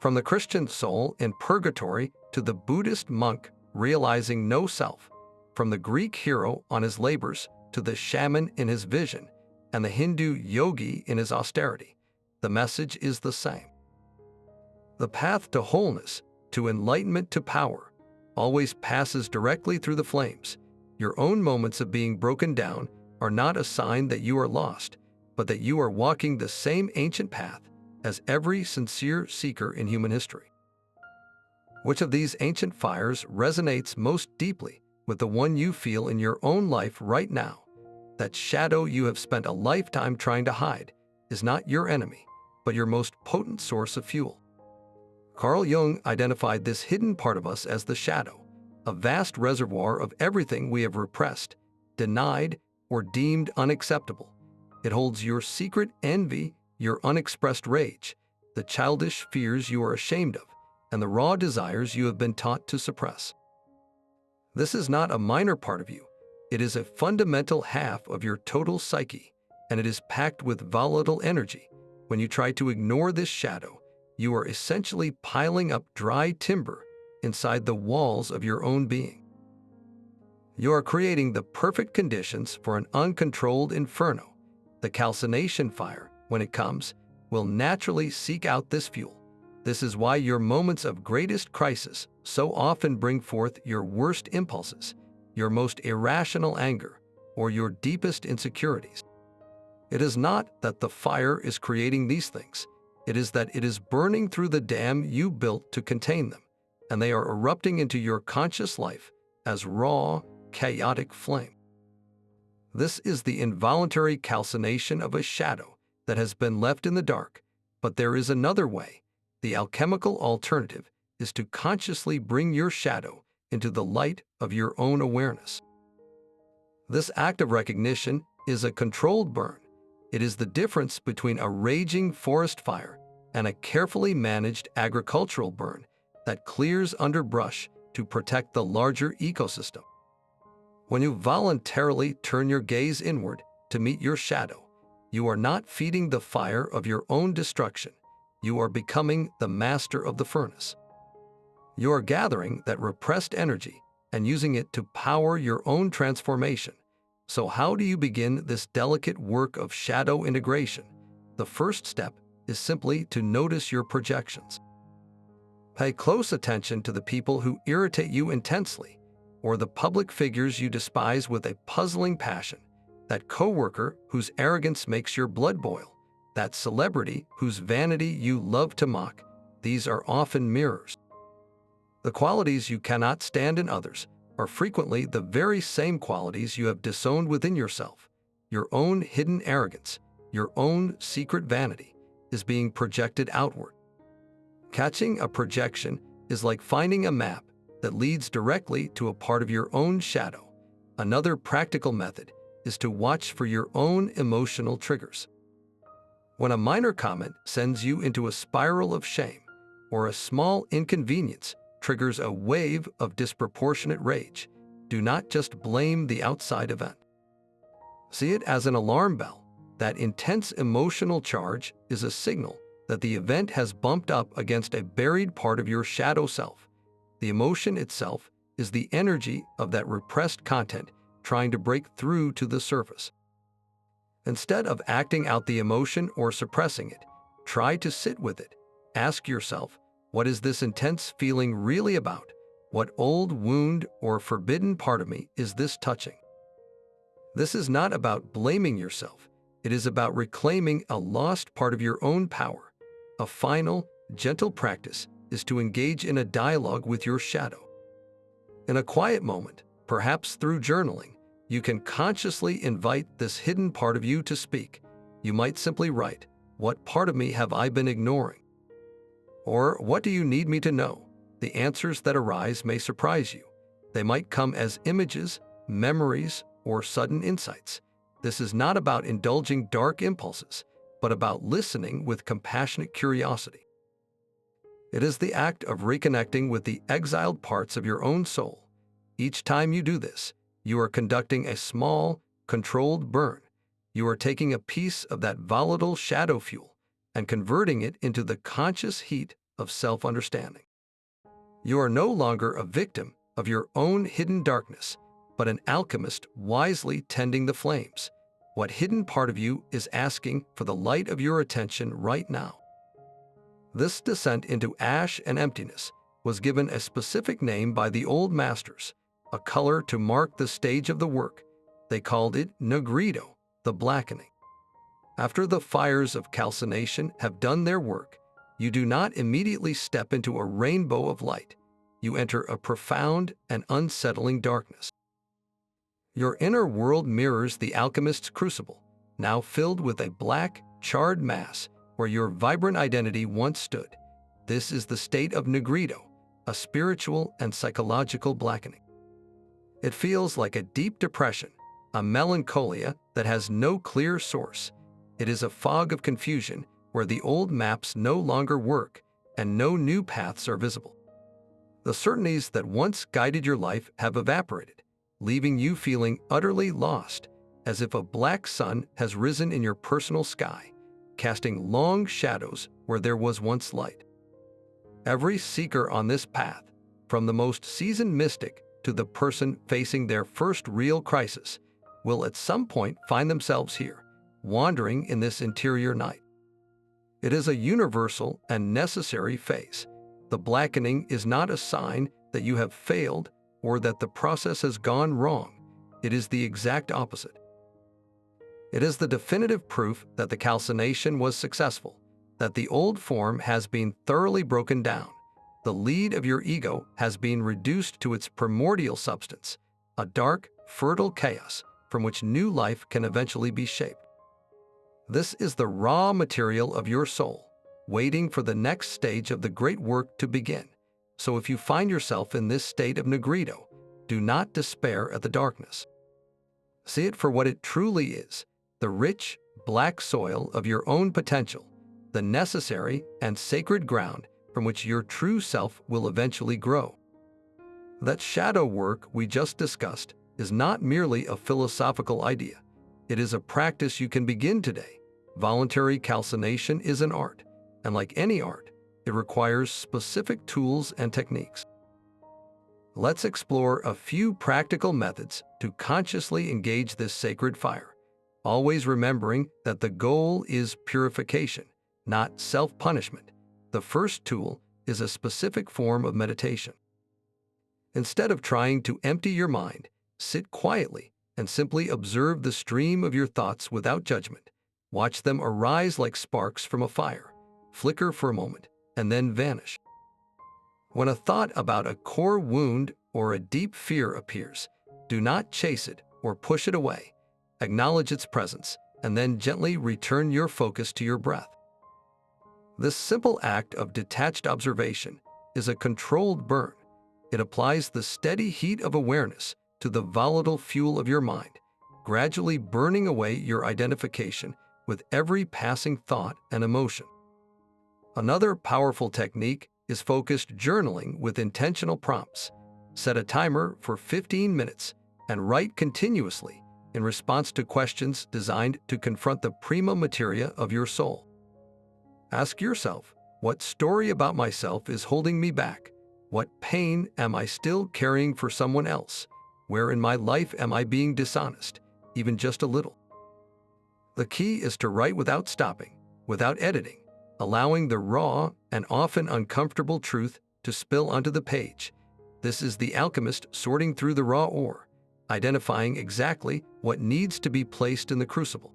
From the Christian soul in purgatory to the Buddhist monk realizing no self, from the Greek hero on his labors to the shaman in his vision, and the Hindu yogi in his austerity, the message is the same. The path to wholeness, to enlightenment, to power, always passes directly through the flames. Your own moments of being broken down are not a sign that you are lost, but that you are walking the same ancient path as every sincere seeker in human history. Which of these ancient fires resonates most deeply with the one you feel in your own life right now? That shadow you have spent a lifetime trying to hide is not your enemy, but your most potent source of fuel. Carl Jung identified this hidden part of us as the shadow, a vast reservoir of everything we have repressed, denied, or deemed unacceptable. It holds your secret envy, your unexpressed rage, the childish fears you are ashamed of, and the raw desires you have been taught to suppress. This is not a minor part of you. It is a fundamental half of your total psyche, and it is packed with volatile energy. When you try to ignore this shadow, you are essentially piling up dry timber inside the walls of your own being. You are creating the perfect conditions for an uncontrolled inferno. The calcination fire, when it comes, will naturally seek out this fuel. This is why your moments of greatest crisis so often bring forth your worst impulses, your most irrational anger, or your deepest insecurities. It is not that the fire is creating these things. It is that it is burning through the dam you built to contain them, and they are erupting into your conscious life as raw, chaotic flame. This is the involuntary calcination of a shadow that has been left in the dark, but there is another way. The alchemical alternative is to consciously bring your shadow into the light of your own awareness. This act of recognition is a controlled burn. It is the difference between a raging forest fire and a carefully managed agricultural burn that clears underbrush to protect the larger ecosystem. When you voluntarily turn your gaze inward to meet your shadow, you are not feeding the fire of your own destruction. You are becoming the master of the furnace. You are gathering that repressed energy and using it to power your own transformation. So how do you begin this delicate work of shadow integration? The first step is simply to notice your projections. Pay close attention to the people who irritate you intensely, or the public figures you despise with a puzzling passion, that coworker whose arrogance makes your blood boil, that celebrity whose vanity you love to mock. These are often mirrors. The qualities you cannot stand in others are frequently the very same qualities you have disowned within yourself. Your own hidden arrogance, your own secret vanity, is being projected outward. Catching a projection is like finding a map that leads directly to a part of your own shadow. Another practical method is to watch for your own emotional triggers. When a minor comment sends you into a spiral of shame, or a small inconvenience triggers a wave of disproportionate rage, do not just blame the outside event. See it as an alarm bell. That intense emotional charge is a signal that the event has bumped up against a buried part of your shadow self. The emotion itself is the energy of that repressed content trying to break through to the surface. Instead of acting out the emotion or suppressing it, try to sit with it. Ask yourself, what is this intense feeling really about? What old wound or forbidden part of me is this touching? This is not about blaming yourself. It is about reclaiming a lost part of your own power. A final, gentle practice is to engage in a dialogue with your shadow. In a quiet moment, perhaps through journaling, you can consciously invite this hidden part of you to speak. You might simply write, "What part of me have I been ignoring?" Or, "What do you need me to know?" The answers that arise may surprise you. They might come as images, memories, or sudden insights. This is not about indulging dark impulses, but about listening with compassionate curiosity. It is the act of reconnecting with the exiled parts of your own soul. Each time you do this, you are conducting a small, controlled burn. You are taking a piece of that volatile shadow fuel and converting it into the conscious heat of self-understanding. You are no longer a victim of your own hidden darkness, but an alchemist wisely tending the flames. What hidden part of you is asking for the light of your attention right now? This descent into ash and emptiness was given a specific name by the old masters, a color to mark the stage of the work. They called it Nigredo, the blackening. After the fires of calcination have done their work, you do not immediately step into a rainbow of light. You enter a profound and unsettling darkness. Your inner world mirrors the alchemist's crucible, now filled with a black, charred mass where your vibrant identity once stood. This is the state of Nigredo, a spiritual and psychological blackening. It feels like a deep depression, a melancholia that has no clear source. It is a fog of confusion where the old maps no longer work and no new paths are visible. The certainties that once guided your life have evaporated, leaving you feeling utterly lost, as if a black sun has risen in your personal sky, casting long shadows where there was once light. Every seeker on this path, from the most seasoned mystic to the person facing their first real crisis, will at some point find themselves here, wandering in this interior night. It is a universal and necessary phase. The blackening is not a sign that you have failed or that the process has gone wrong. It is the exact opposite. It is the definitive proof that the calcination was successful, that the old form has been thoroughly broken down. The lead of your ego has been reduced to its primordial substance, a dark, fertile chaos from which new life can eventually be shaped. This is the raw material of your soul, waiting for the next stage of the great work to begin. So if you find yourself in this state of Nigredo, do not despair at the darkness. See it for what it truly is, the rich, black soil of your own potential, the necessary and sacred ground from which your true self will eventually grow. That shadow work we just discussed is not merely a philosophical idea. It is a practice you can begin today. Voluntary calcination is an art, and like any art, it requires specific tools and techniques. Let's explore a few practical methods to consciously engage this sacred fire, always remembering that the goal is purification, not self-punishment. The first tool is a specific form of meditation. Instead of trying to empty your mind, sit quietly and simply observe the stream of your thoughts without judgment. Watch them arise like sparks from a fire, flicker for a moment, and then vanish. When a thought about a core wound or a deep fear appears, do not chase it or push it away. Acknowledge its presence, and then gently return your focus to your breath. This simple act of detached observation is a controlled burn. It applies the steady heat of awareness to the volatile fuel of your mind, gradually burning away your identification with every passing thought and emotion. Another powerful technique is focused journaling with intentional prompts. Set a timer for 15 minutes and write continuously in response to questions designed to confront the prima materia of your soul. Ask yourself, what story about myself is holding me back? What pain am I still carrying for someone else? Where in my life am I being dishonest, even just a little? The key is to write without stopping, without editing, allowing the raw and often uncomfortable truth to spill onto the page. This is the alchemist sorting through the raw ore, identifying exactly what needs to be placed in the crucible.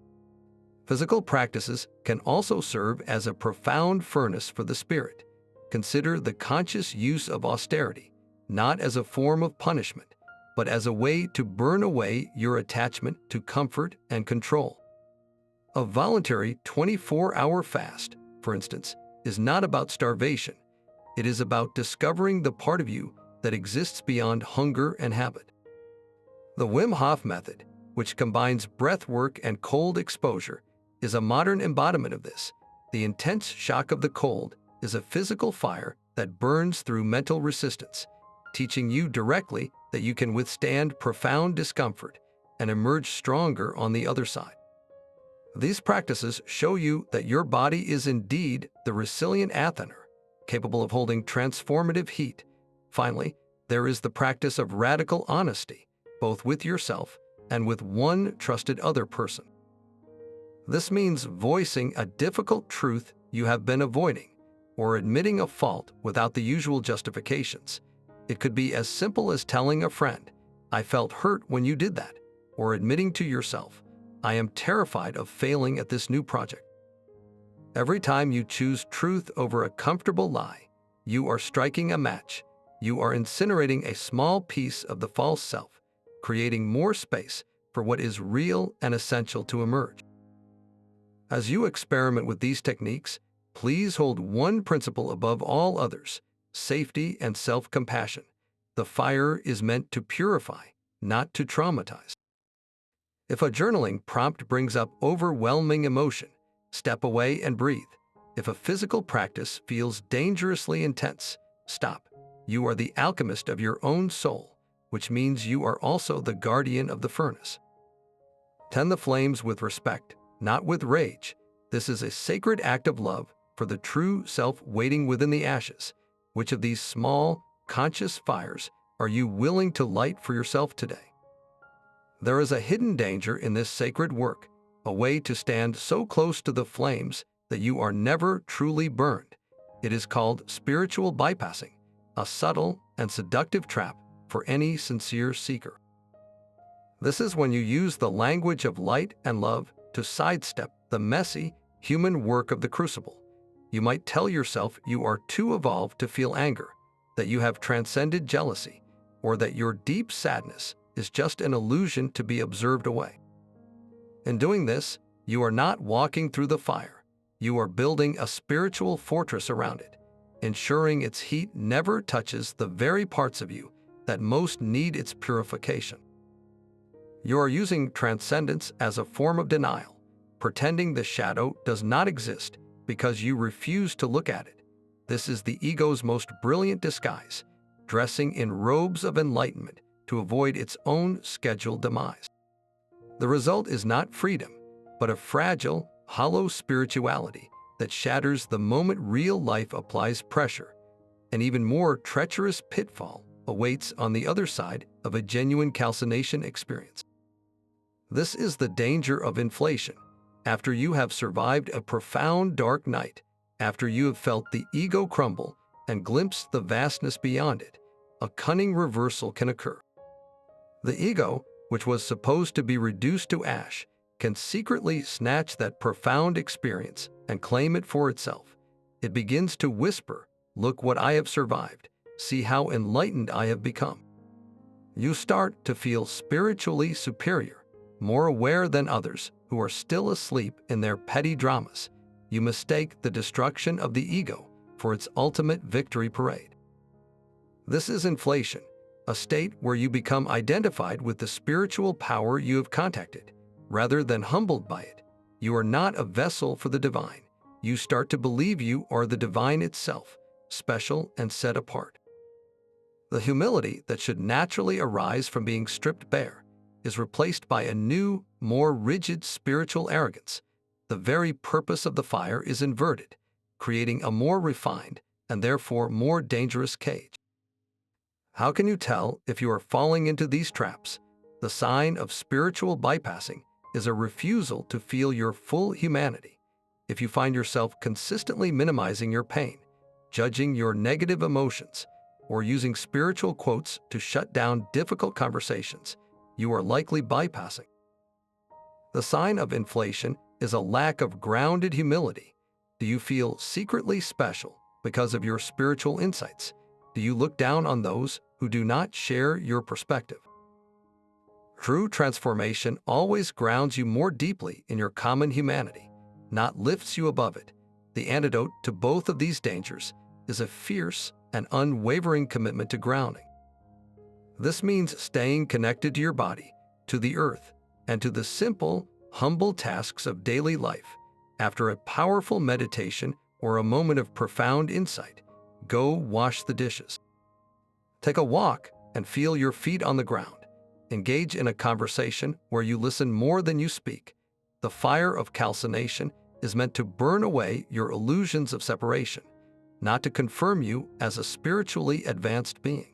Physical practices can also serve as a profound furnace for the spirit. Consider the conscious use of austerity, not as a form of punishment, but as a way to burn away your attachment to comfort and control. A voluntary 24-hour fast, for instance, is not about starvation. It is about discovering the part of you that exists beyond hunger and habit. The Wim Hof method, which combines breath work and cold exposure, is a modern embodiment of this. The intense shock of the cold is a physical fire that burns through mental resistance, teaching you directly that you can withstand profound discomfort and emerge stronger on the other side. These practices show you that your body is indeed the resilient Athener, capable of holding transformative heat. Finally, there is the practice of radical honesty, both with yourself and with one trusted other person. This means voicing a difficult truth you have been avoiding, or admitting a fault without the usual justifications. It could be as simple as telling a friend, "I felt hurt when you did that," or admitting to yourself, "I am terrified of failing at this new project." Every time you choose truth over a comfortable lie, you are striking a match. You are incinerating a small piece of the false self, creating more space for what is real and essential to emerge. As you experiment with these techniques, please hold one principle above all others: safety and self-compassion. The fire is meant to purify, not to traumatize. If a journaling prompt brings up overwhelming emotion, step away and breathe. If a physical practice feels dangerously intense, stop. You are the alchemist of your own soul, which means you are also the guardian of the furnace. Tend the flames with respect, not with rage. This is a sacred act of love for the true self waiting within the ashes. Which of these small, conscious fires are you willing to light for yourself today? There is a hidden danger in this sacred work, a way to stand so close to the flames that you are never truly burned. It is called spiritual bypassing, a subtle and seductive trap for any sincere seeker. This is when you use the language of light and love to sidestep the messy, human work of the crucible. You might tell yourself you are too evolved to feel anger, that you have transcended jealousy, or that your deep sadness is just an illusion to be observed away. In doing this, you are not walking through the fire. You are building a spiritual fortress around it, ensuring its heat never touches the very parts of you that most need its purification. You are using transcendence as a form of denial, pretending the shadow does not exist because you refuse to look at it. This is the ego's most brilliant disguise, dressing in robes of enlightenment to avoid its own scheduled demise. The result is not freedom, but a fragile, hollow spirituality that shatters the moment real life applies pressure. An even more treacherous pitfall awaits on the other side of a genuine calcination experience. This is the danger of inflation. After you have survived a profound dark night, after you have felt the ego crumble and glimpsed the vastness beyond it, a cunning reversal can occur. The ego, which was supposed to be reduced to ash, can secretly snatch that profound experience and claim it for itself. It begins to whisper, "Look what I have survived. See how enlightened I have become." You start to feel spiritually superior, more aware than others who are still asleep in their petty dramas. You mistake the destruction of the ego for its ultimate victory parade. This is inflation, a state where you become identified with the spiritual power you have contacted, rather than humbled by it. You are not a vessel for the divine. You start to believe you are the divine itself, special and set apart. The humility that should naturally arise from being stripped bare is replaced by a new, more rigid spiritual arrogance. The very purpose of the fire is inverted. creating a more refined and therefore more dangerous cage. How can you tell if you are falling into these traps? The sign of spiritual bypassing is a refusal to feel your full humanity. If you find yourself consistently minimizing your pain, judging your negative emotions, or using spiritual quotes to shut down difficult conversations, you are likely bypassing. The sign of inflation is a lack of grounded humility. Do you feel secretly special because of your spiritual insights? Do you look down on those who do not share your perspective? True transformation always grounds you more deeply in your common humanity, not lifts you above it. The antidote to both of these dangers is a fierce and unwavering commitment to grounding. This means staying connected to your body, to the earth, and to the simple, humble tasks of daily life. After a powerful meditation or a moment of profound insight, go wash the dishes. Take a walk and feel your feet on the ground. Engage in a conversation where you listen more than you speak. The fire of calcination is meant to burn away your illusions of separation, not to confirm you as a spiritually advanced being.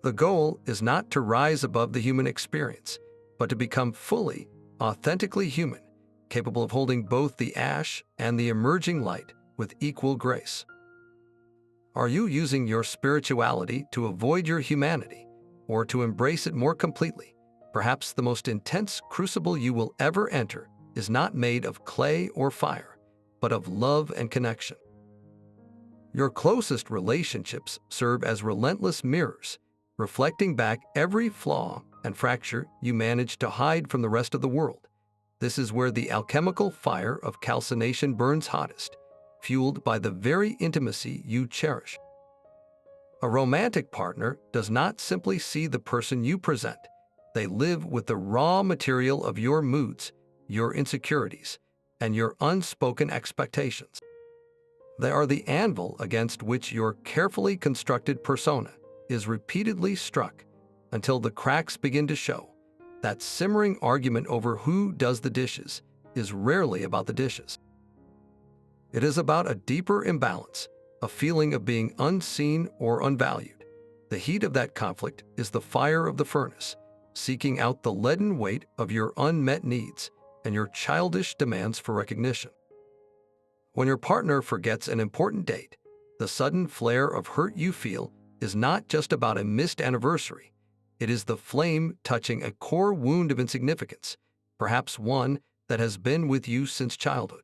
The goal is not to rise above the human experience, but to become fully, authentically human, capable of holding both the ash and the emerging light with equal grace. Are you using your spirituality to avoid your humanity, or to embrace it more completely? Perhaps the most intense crucible you will ever enter is not made of clay or fire, but of love and connection. Your closest relationships serve as relentless mirrors, reflecting back every flaw and fracture you manage to hide from the rest of the world. This is where the alchemical fire of calcination burns hottest, fueled by the very intimacy you cherish. A romantic partner does not simply see the person you present. They live with the raw material of your moods, your insecurities, and your unspoken expectations. They are the anvil against which your carefully constructed persona is repeatedly struck until the cracks begin to show. That simmering argument over who does the dishes is rarely about the dishes. It is about a deeper imbalance, a feeling of being unseen or unvalued. The heat of that conflict is the fire of the furnace, seeking out the leaden weight of your unmet needs and your childish demands for recognition. When your partner forgets an important date, the sudden flare of hurt you feel is not just about a missed anniversary. It is the flame touching a core wound of insignificance, perhaps one that has been with you since childhood.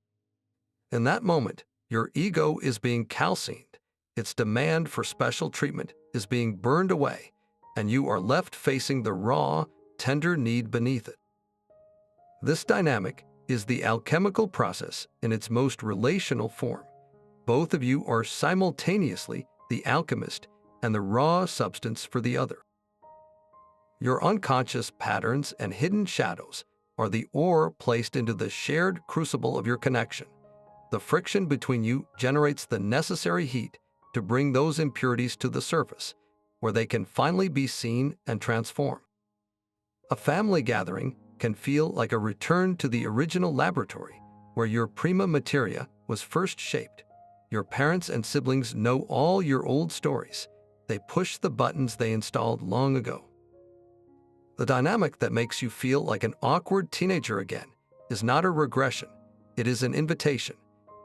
In that moment, your ego is being calcined, its demand for special treatment is being burned away, and you are left facing the raw, tender need beneath it. This dynamic is the alchemical process in its most relational form. Both of you are simultaneously the alchemist and the raw substance for the other. Your unconscious patterns and hidden shadows are the ore placed into the shared crucible of your connection. The friction between you generates the necessary heat to bring those impurities to the surface, where they can finally be seen and transformed. A family gathering can feel like a return to the original laboratory, where your prima materia was first shaped. Your parents and siblings know all your old stories. They push the buttons they installed long ago. The dynamic that makes you feel like an awkward teenager again is not a regression. It is an invitation.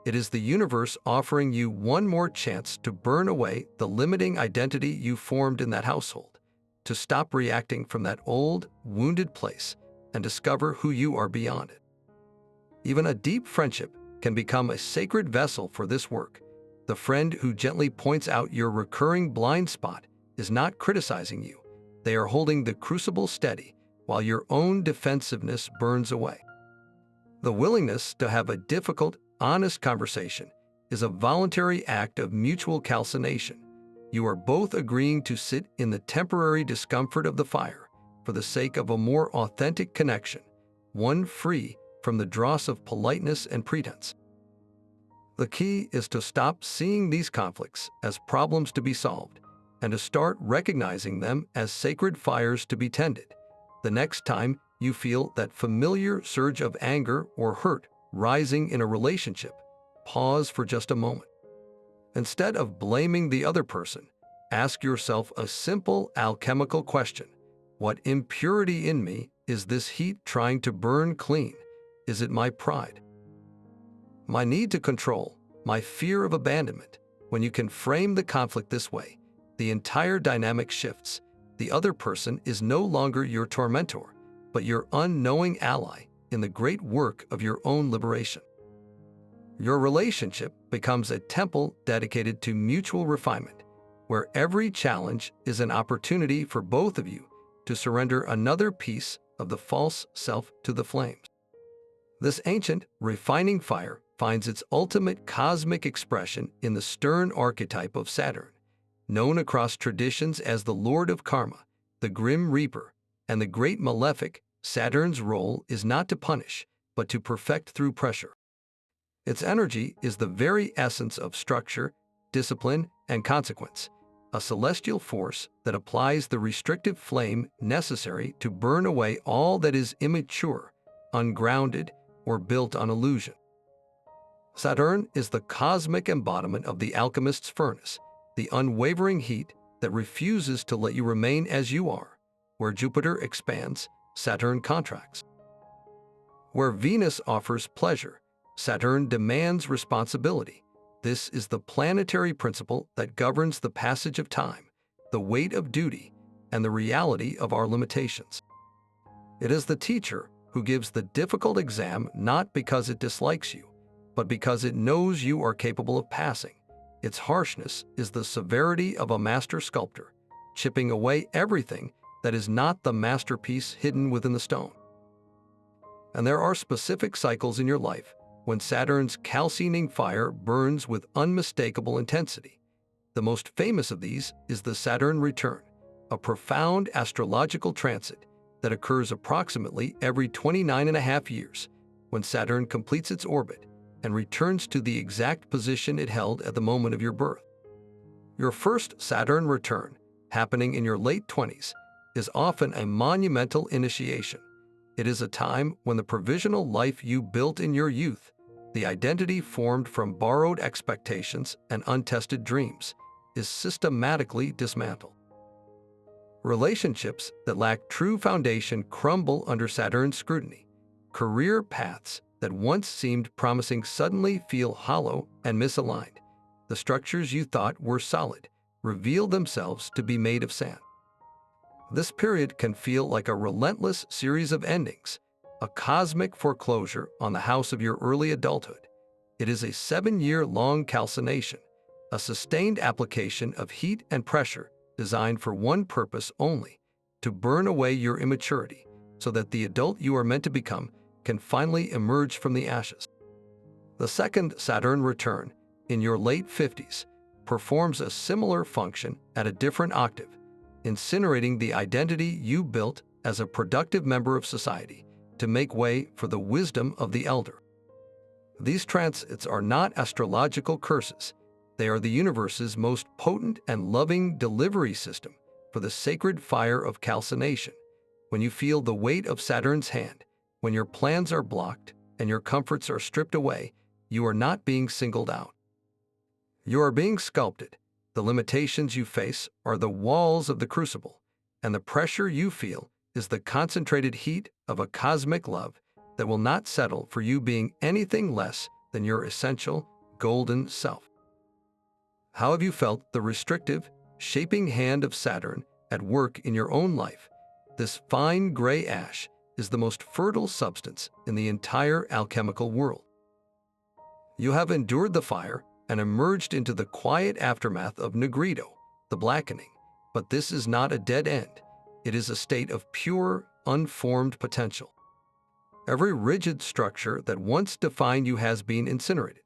It is the universe offering you one more chance to burn away the limiting identity you formed in that household, to stop reacting from that old, wounded place and discover who you are beyond it. Even a deep friendship can become a sacred vessel for this work. The friend who gently points out your recurring blind spot is not criticizing you. They are holding the crucible steady while your own defensiveness burns away. The willingness to have a difficult, honest conversation is a voluntary act of mutual calcination. You are both agreeing to sit in the temporary discomfort of the fire for the sake of a more authentic connection, one free from the dross of politeness and pretense. The key is to stop seeing these conflicts as problems to be solved and to start recognizing them as sacred fires to be tended. The next time you feel that familiar surge of anger or hurt rising in a relationship, pause for just a moment. Instead of blaming the other person, ask yourself a simple alchemical question. What impurity in me is this heat trying to burn clean? Is it my pride, my need to control, my fear of abandonment? When you can frame the conflict this way, the entire dynamic shifts. The other person is no longer your tormentor, but your unknowing ally in the great work of your own liberation. Your relationship becomes a temple dedicated to mutual refinement, where every challenge is an opportunity for both of you to surrender another piece of the false self to the flames. This ancient, refining fire finds its ultimate cosmic expression in the stern archetype of Saturn, known across traditions as the Lord of Karma, the Grim Reaper, and the Great Malefic. Saturn's role is not to punish, but to perfect through pressure. Its energy is the very essence of structure, discipline, and consequence, a celestial force that applies the restrictive flame necessary to burn away all that is immature, ungrounded, or built on illusion. Saturn is the cosmic embodiment of the alchemist's furnace, the unwavering heat that refuses to let you remain as you are. Where Jupiter expands, Saturn contracts. Where Venus offers pleasure, Saturn demands responsibility. This is the planetary principle that governs the passage of time, the weight of duty, and the reality of our limitations. It is the teacher who gives the difficult exam not because it dislikes you, but because it knows you are capable of passing. Its harshness is the severity of a master sculptor, chipping away everything that is not the masterpiece hidden within the stone. And there are specific cycles in your life when Saturn's calcining fire burns with unmistakable intensity. The most famous of these is the Saturn return, a profound astrological transit that occurs approximately every 29.5 years, when Saturn completes its orbit and returns to the exact position it held at the moment of your birth. Your first Saturn return, happening in your late 20s, is often a monumental initiation. It is a time when the provisional life you built in your youth, the identity formed from borrowed expectations and untested dreams, is systematically dismantled. Relationships that lack true foundation crumble under Saturn's scrutiny. Career paths that once seemed promising suddenly feel hollow and misaligned. The structures you thought were solid reveal themselves to be made of sand. This period can feel like a relentless series of endings, a cosmic foreclosure on the house of your early adulthood. It is a 7-year-long calcination, a sustained application of heat and pressure designed for one purpose only: to burn away your immaturity so that the adult you are meant to become can finally emerge from the ashes. The second Saturn return, in your late 50s, performs a similar function at a different octave, incinerating the identity you built as a productive member of society to make way for the wisdom of the elder. These transits are not astrological curses. They are the universe's most potent and loving delivery system for the sacred fire of calcination. When you feel the weight of Saturn's hand, when your plans are blocked and your comforts are stripped away, you are not being singled out. You are being sculpted. The limitations you face are the walls of the crucible, and the pressure you feel is the concentrated heat of a cosmic love that will not settle for you being anything less than your essential, golden self. How have you felt the restrictive, shaping hand of Saturn at work in your own life? This fine gray ash is the most fertile substance in the entire alchemical world. You have endured the fire and emerged into the quiet aftermath of Nigredo, the blackening. But this is not a dead end. It is a state of pure, unformed potential. Every rigid structure that once defined you has been incinerated,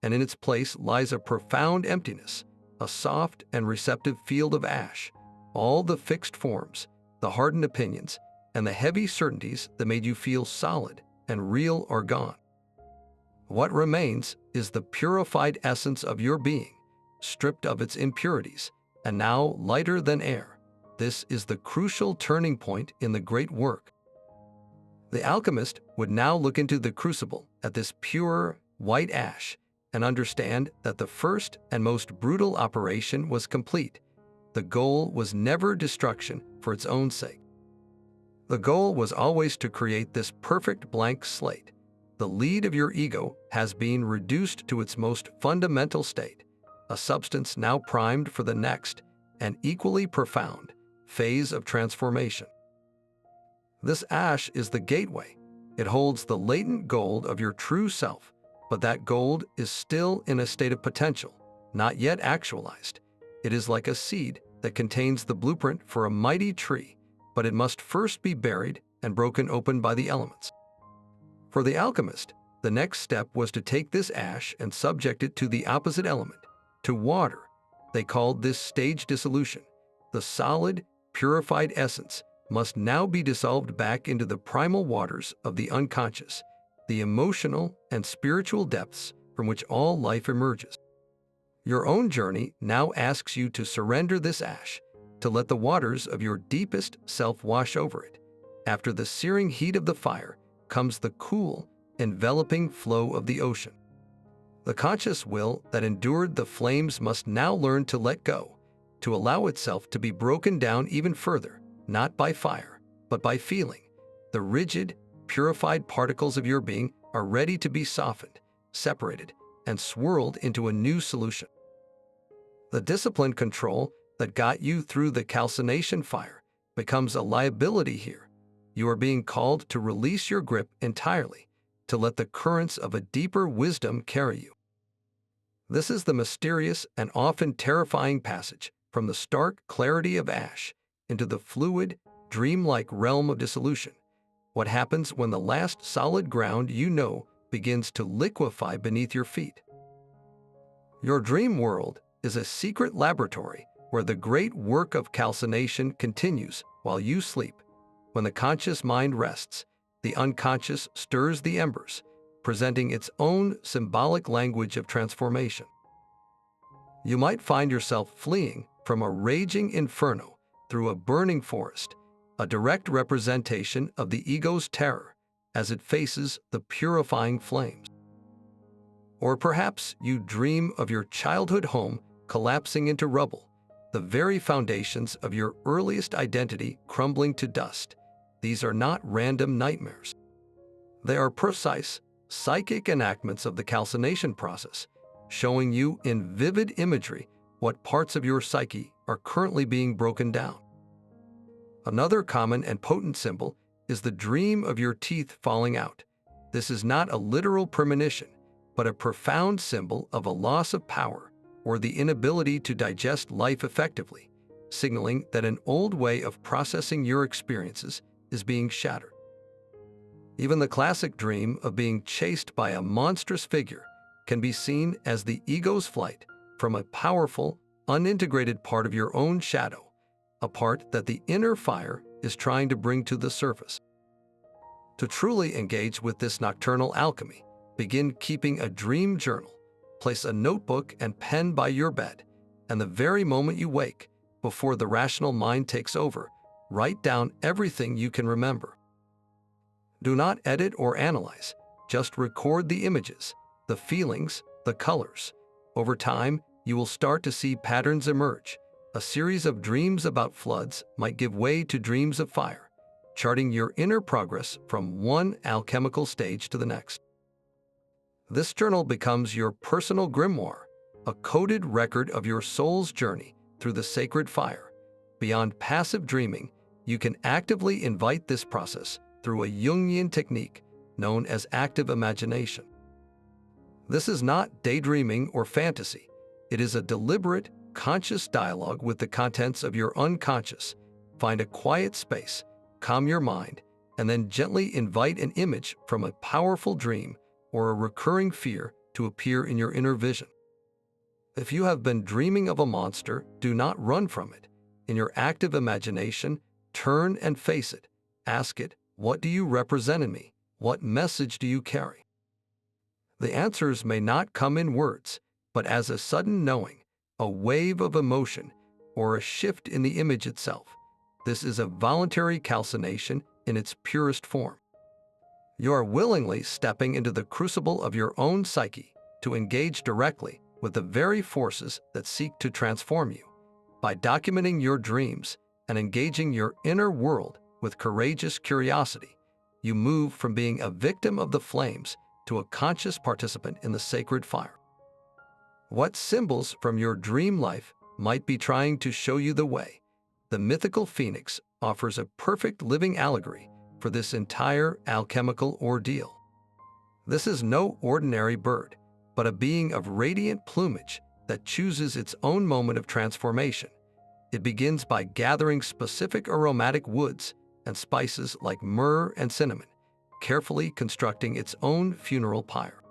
and in its place lies a profound emptiness, a soft and receptive field of ash. All the fixed forms, the hardened opinions, and the heavy certainties that made you feel solid and real are gone. What remains is the purified essence of your being, stripped of its impurities, and now lighter than air. This is the crucial turning point in the great work. The alchemist would now look into the crucible at this pure, white ash, and understand that the first and most brutal operation was complete. The goal was never destruction for its own sake. The goal was always to create this perfect blank slate. The lead of your ego has been reduced to its most fundamental state, a substance now primed for the next and equally profound phase of transformation. This ash is the gateway. It holds the latent gold of your true self, but that gold is still in a state of potential, not yet actualized. It is like a seed that contains the blueprint for a mighty tree, but it must first be buried and broken open by the elements. For the alchemist, the next step was to take this ash and subject it to the opposite element, to water. They called this stage dissolution. The solid, purified essence must now be dissolved back into the primal waters of the unconscious, the emotional and spiritual depths from which all life emerges. Your own journey now asks you to surrender this ash, to let the waters of your deepest self wash over it. After the searing heat of the fire comes the cool, enveloping flow of the ocean. The conscious will that endured the flames must now learn to let go, to allow itself to be broken down even further, not by fire, but by feeling. The rigid, purified particles of your being are ready to be softened, separated, and swirled into a new solution. The disciplined control that got you through the calcination fire becomes a liability here. You are being called to release your grip entirely, to let the currents of a deeper wisdom carry you. This is the mysterious and often terrifying passage from the stark clarity of ash into the fluid, dreamlike realm of dissolution. What happens when the last solid ground you know begins to liquefy beneath your feet? Your dream world is a secret laboratory where the great work of calcination continues while you sleep. When the conscious mind rests, the unconscious stirs the embers, presenting its own symbolic language of transformation. You might find yourself fleeing from a raging inferno through a burning forest, a direct representation of the ego's terror as it faces the purifying flames. Or perhaps you dream of your childhood home collapsing into rubble, the very foundations of your earliest identity crumbling to dust. These are not random nightmares. They are precise, psychic enactments of the calcination process, showing you in vivid imagery what parts of your psyche are currently being broken down. Another common and potent symbol is the dream of your teeth falling out. This is not a literal premonition, but a profound symbol of a loss of power or the inability to digest life effectively, signaling that an old way of processing your experiences is being shattered. Even the classic dream of being chased by a monstrous figure can be seen as the ego's flight from a powerful, unintegrated part of your own shadow, a part that the inner fire is trying to bring to the surface. To truly engage with this nocturnal alchemy, begin keeping a dream journal. Place a notebook and pen by your bed, and the very moment you wake, before the rational mind takes over, write down everything you can remember. Do not edit or analyze, just record the images, the feelings, the colors. Over time, you will start to see patterns emerge. A series of dreams about floods might give way to dreams of fire, charting your inner progress from one alchemical stage to the next. This journal becomes your personal grimoire, a coded record of your soul's journey through the sacred fire. Beyond passive dreaming, you can actively invite this process through a Jungian technique known as active imagination. This is not daydreaming or fantasy. It is a deliberate, conscious dialogue with the contents of your unconscious. Find a quiet space, calm your mind, and then gently invite an image from a powerful dream or a recurring fear to appear in your inner vision. If you have been dreaming of a monster, do not run from it. In your active imagination, turn and face it. Ask it, what do you represent in me? What message do you carry? The answers may not come in words, but as a sudden knowing, a wave of emotion, or a shift in the image itself. This is a voluntary calcination in its purest form. You are willingly stepping into the crucible of your own psyche, to engage directly with the very forces that seek to transform you. By documenting your dreams and engaging your inner world with courageous curiosity, you move from being a victim of the flames to a conscious participant in the sacred fire. What symbols from your dream life might be trying to show you the way? The mythical phoenix offers a perfect living allegory for this entire alchemical ordeal. This is no ordinary bird, but a being of radiant plumage that chooses its own moment of transformation. It begins by gathering specific aromatic woods and spices like myrrh and cinnamon, carefully constructing its own funeral pyre.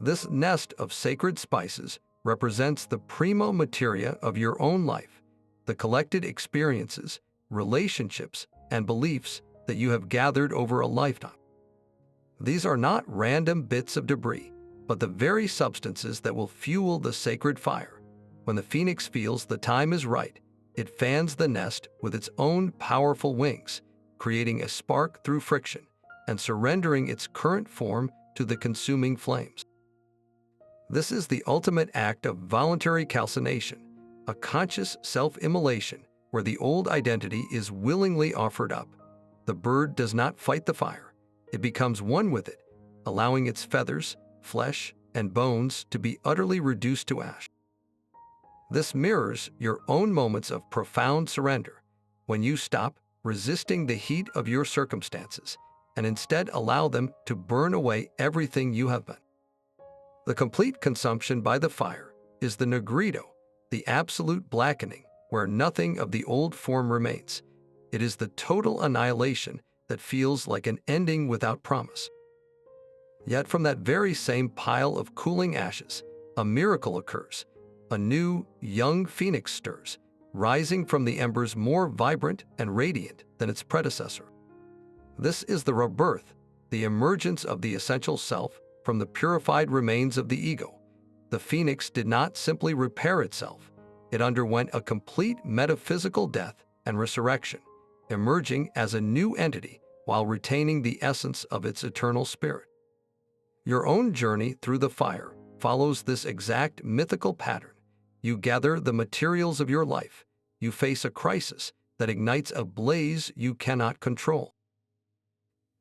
This nest of sacred spices represents the prima materia of your own life, the collected experiences, relationships, and beliefs that you have gathered over a lifetime. These are not random bits of debris, but the very substances that will fuel the sacred fire. When the phoenix feels the time is right, it fans the nest with its own powerful wings, creating a spark through friction and surrendering its current form to the consuming flames. This is the ultimate act of voluntary calcination, a conscious self-immolation where the old identity is willingly offered up. The bird does not fight the fire. It becomes one with it, allowing its feathers, flesh, and bones to be utterly reduced to ash. This mirrors your own moments of profound surrender, when you stop resisting the heat of your circumstances and instead allow them to burn away everything you have been. The complete consumption by the fire is the Nigredo, the absolute blackening, where nothing of the old form remains. It is the total annihilation that feels like an ending without promise. Yet from that very same pile of cooling ashes, a miracle occurs. A new, young phoenix stirs, rising from the embers more vibrant and radiant than its predecessor. This is the rebirth, the emergence of the essential self from the purified remains of the ego. The phoenix did not simply repair itself. It underwent a complete metaphysical death and resurrection, emerging as a new entity while retaining the essence of its eternal spirit. Your own journey through the fire follows this exact mythical pattern. You gather the materials of your life. You face a crisis that ignites a blaze you cannot control.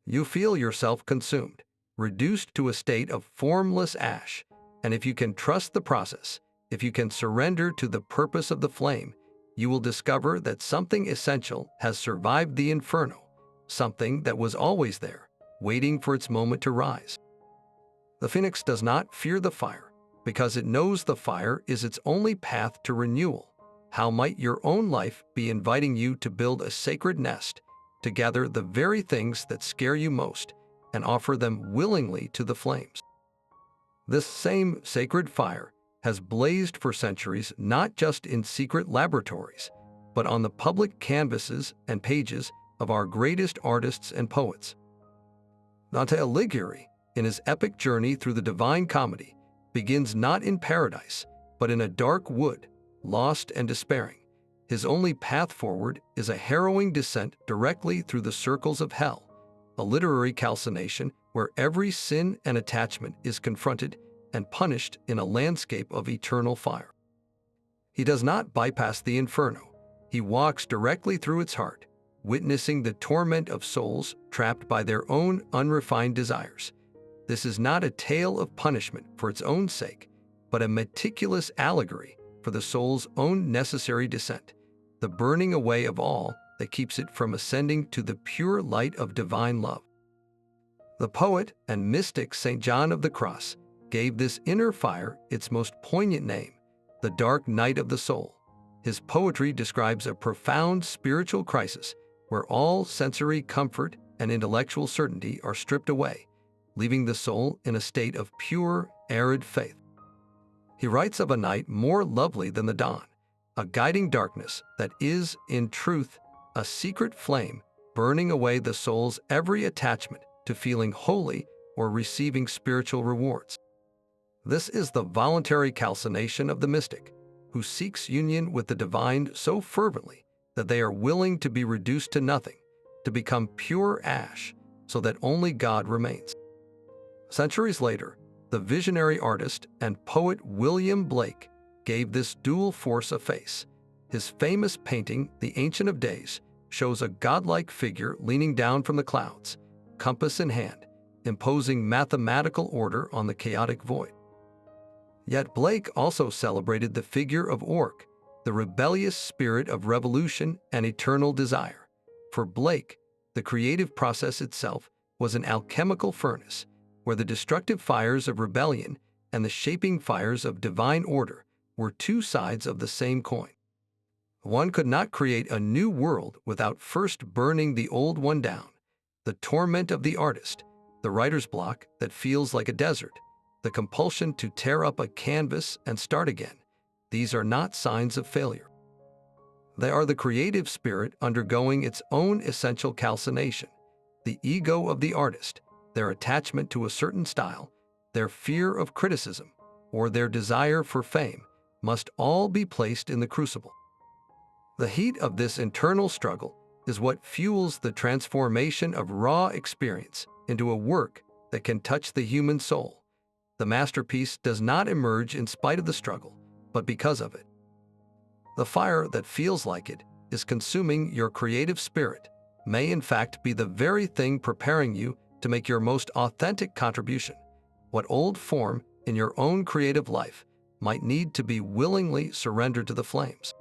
You feel yourself consumed, reduced to a state of formless ash, and if you can trust the process, if you can surrender to the purpose of the flame, you will discover that something essential has survived the inferno, something that was always there, waiting for its moment to rise. The phoenix does not fear the fire, because it knows the fire is its only path to renewal. How might your own life be inviting you to build a sacred nest, to gather the very things that scare you most, and offer them willingly to the flames? This same sacred fire has blazed for centuries not just in secret laboratories, but on the public canvases and pages of our greatest artists and poets. Dante Alighieri, in his epic journey through the Divine Comedy, begins not in paradise, but in a dark wood, lost and despairing. His only path forward is a harrowing descent directly through the circles of hell, a literary calcination where every sin and attachment is confronted and punished in a landscape of eternal fire. He does not bypass the inferno. He walks directly through its heart, witnessing the torment of souls trapped by their own unrefined desires. This is not a tale of punishment for its own sake, but a meticulous allegory for the soul's own necessary descent, the burning away of all that keeps it from ascending to the pure light of divine love. The poet and mystic St. John of the Cross gave this inner fire its most poignant name, the dark night of the soul. His poetry describes a profound spiritual crisis where all sensory comfort and intellectual certainty are stripped away, leaving the soul in a state of pure, arid faith. He writes of a night more lovely than the dawn, a guiding darkness that is, in truth, a secret flame burning away the soul's every attachment to feeling holy or receiving spiritual rewards. This is the voluntary calcination of the mystic, who seeks union with the divine so fervently that they are willing to be reduced to nothing, to become pure ash, so that only God remains. Centuries later, The visionary artist and poet William Blake gave this dual force a face. His famous painting, The Ancient of Days, shows a godlike figure leaning down from the clouds, compass in hand, imposing mathematical order on the chaotic void. Yet Blake also celebrated the figure of Orc, the rebellious spirit of revolution and eternal desire. For Blake, the creative process itself was an alchemical furnace, where the destructive fires of rebellion and the shaping fires of divine order were two sides of the same coin. One could not create a new world without first burning the old one down. The torment of the artist, the writer's block that feels like a desert, the compulsion to tear up a canvas and start again, these are not signs of failure. They are the creative spirit undergoing its own essential calcination. The ego of the artist, their attachment to a certain style, their fear of criticism, or their desire for fame, must all be placed in the crucible. The heat of this internal struggle is what fuels the transformation of raw experience into a work that can touch the human soul. The masterpiece does not emerge in spite of the struggle, but because of it. The fire that feels like it is consuming your creative spirit may in fact be the very thing preparing you to make your most authentic contribution. What old form in your own creative life might need to be willingly surrendered to the flames.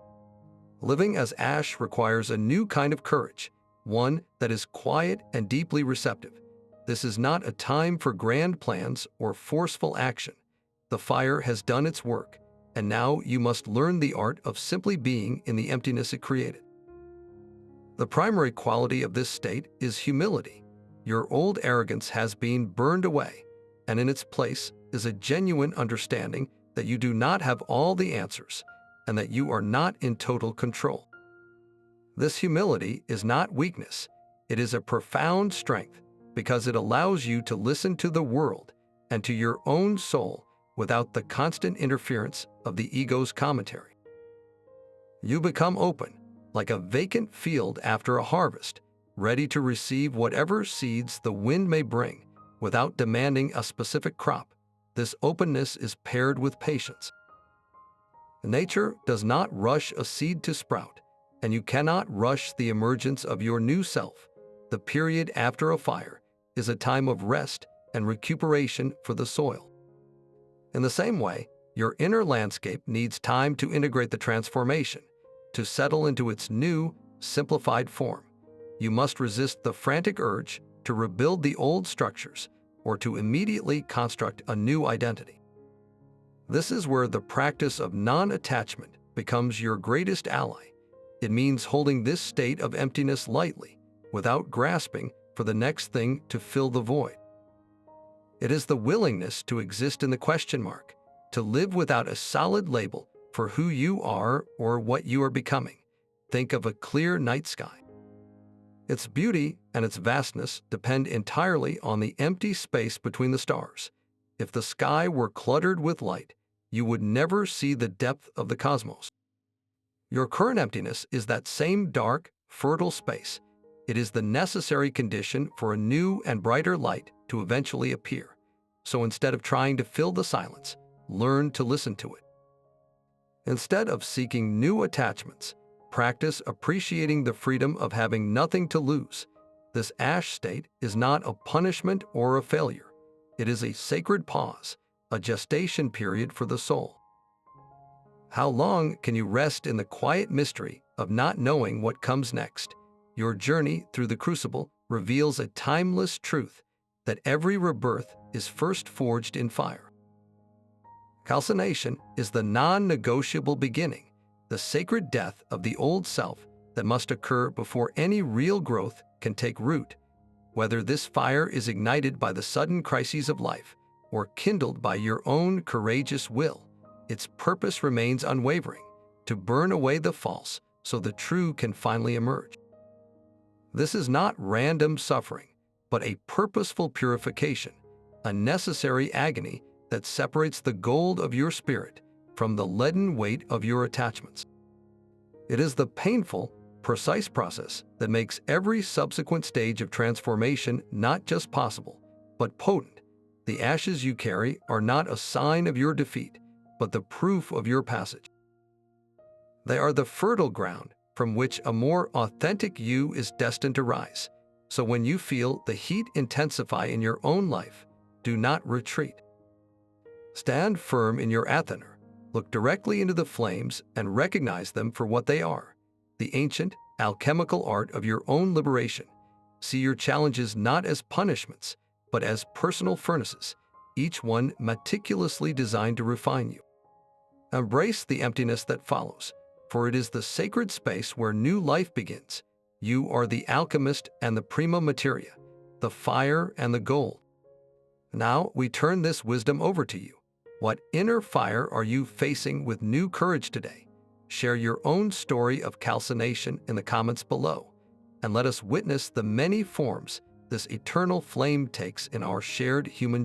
Living as ash requires a new kind of courage, one that is quiet and deeply receptive. This is not a time for grand plans or forceful action. The fire has done its work, and now you must learn the art of simply being in the emptiness it created. The primary quality of this state is humility. Your old arrogance has been burned away, and in its place is a genuine understanding that you do not have all the answers and that you are not in total control. This humility is not weakness. It is a profound strength because it allows you to listen to the world and to your own soul without the constant interference of the ego's commentary. You become open, like a vacant field after a harvest, ready to receive whatever seeds the wind may bring without demanding a specific crop. This openness is paired with patience. Nature does not rush a seed to sprout, and you cannot rush the emergence of your new self. The period after a fire is a time of rest and recuperation for the soil. In the same way, your inner landscape needs time to integrate the transformation, to settle into its new, simplified form. You must resist the frantic urge to rebuild the old structures or to immediately construct a new identity. This is where the practice of non-attachment becomes your greatest ally. It means holding this state of emptiness lightly, without grasping for the next thing to fill the void. It is the willingness to exist in the question mark, to live without a solid label for who you are or what you are becoming. Think of a clear night sky. Its beauty and its vastness depend entirely on the empty space between the stars. If the sky were cluttered with light, you would never see the depth of the cosmos. Your current emptiness is that same dark, fertile space. It is the necessary condition for a new and brighter light to eventually appear. So instead of trying to fill the silence, learn to listen to it. Instead of seeking new attachments, practice appreciating the freedom of having nothing to lose. This ash state is not a punishment or a failure. It is a sacred pause, a gestation period for the soul. How long can you rest in the quiet mystery of not knowing what comes next? Your journey through the crucible reveals a timeless truth that every rebirth is first forged in fire. Calcination is the non-negotiable beginning, the sacred death of the old self that must occur before any real growth can take root. Whether this fire is ignited by the sudden crises of life or kindled by your own courageous will, its purpose remains unwavering, to burn away the false so the true can finally emerge. This is not random suffering, but a purposeful purification, a necessary agony that separates the gold of your spirit from the leaden weight of your attachments. It is the painful, precise process that makes every subsequent stage of transformation not just possible, but potent. The ashes you carry are not a sign of your defeat, but the proof of your passage. They are the fertile ground from which a more authentic you is destined to rise. So when you feel the heat intensify in your own life, do not retreat. Stand firm in your Athener, look directly into the flames and recognize them for what they are, the ancient, alchemical art of your own liberation. See your challenges not as punishments, but as personal furnaces, each one meticulously designed to refine you. Embrace the emptiness that follows, for it is the sacred space where new life begins. You are the alchemist and the prima materia, the fire and the gold. Now we turn this wisdom over to you. What inner fire are you facing with new courage today? Share your own story of calcination in the comments below, and let us witness the many forms this eternal flame takes in our shared human journey.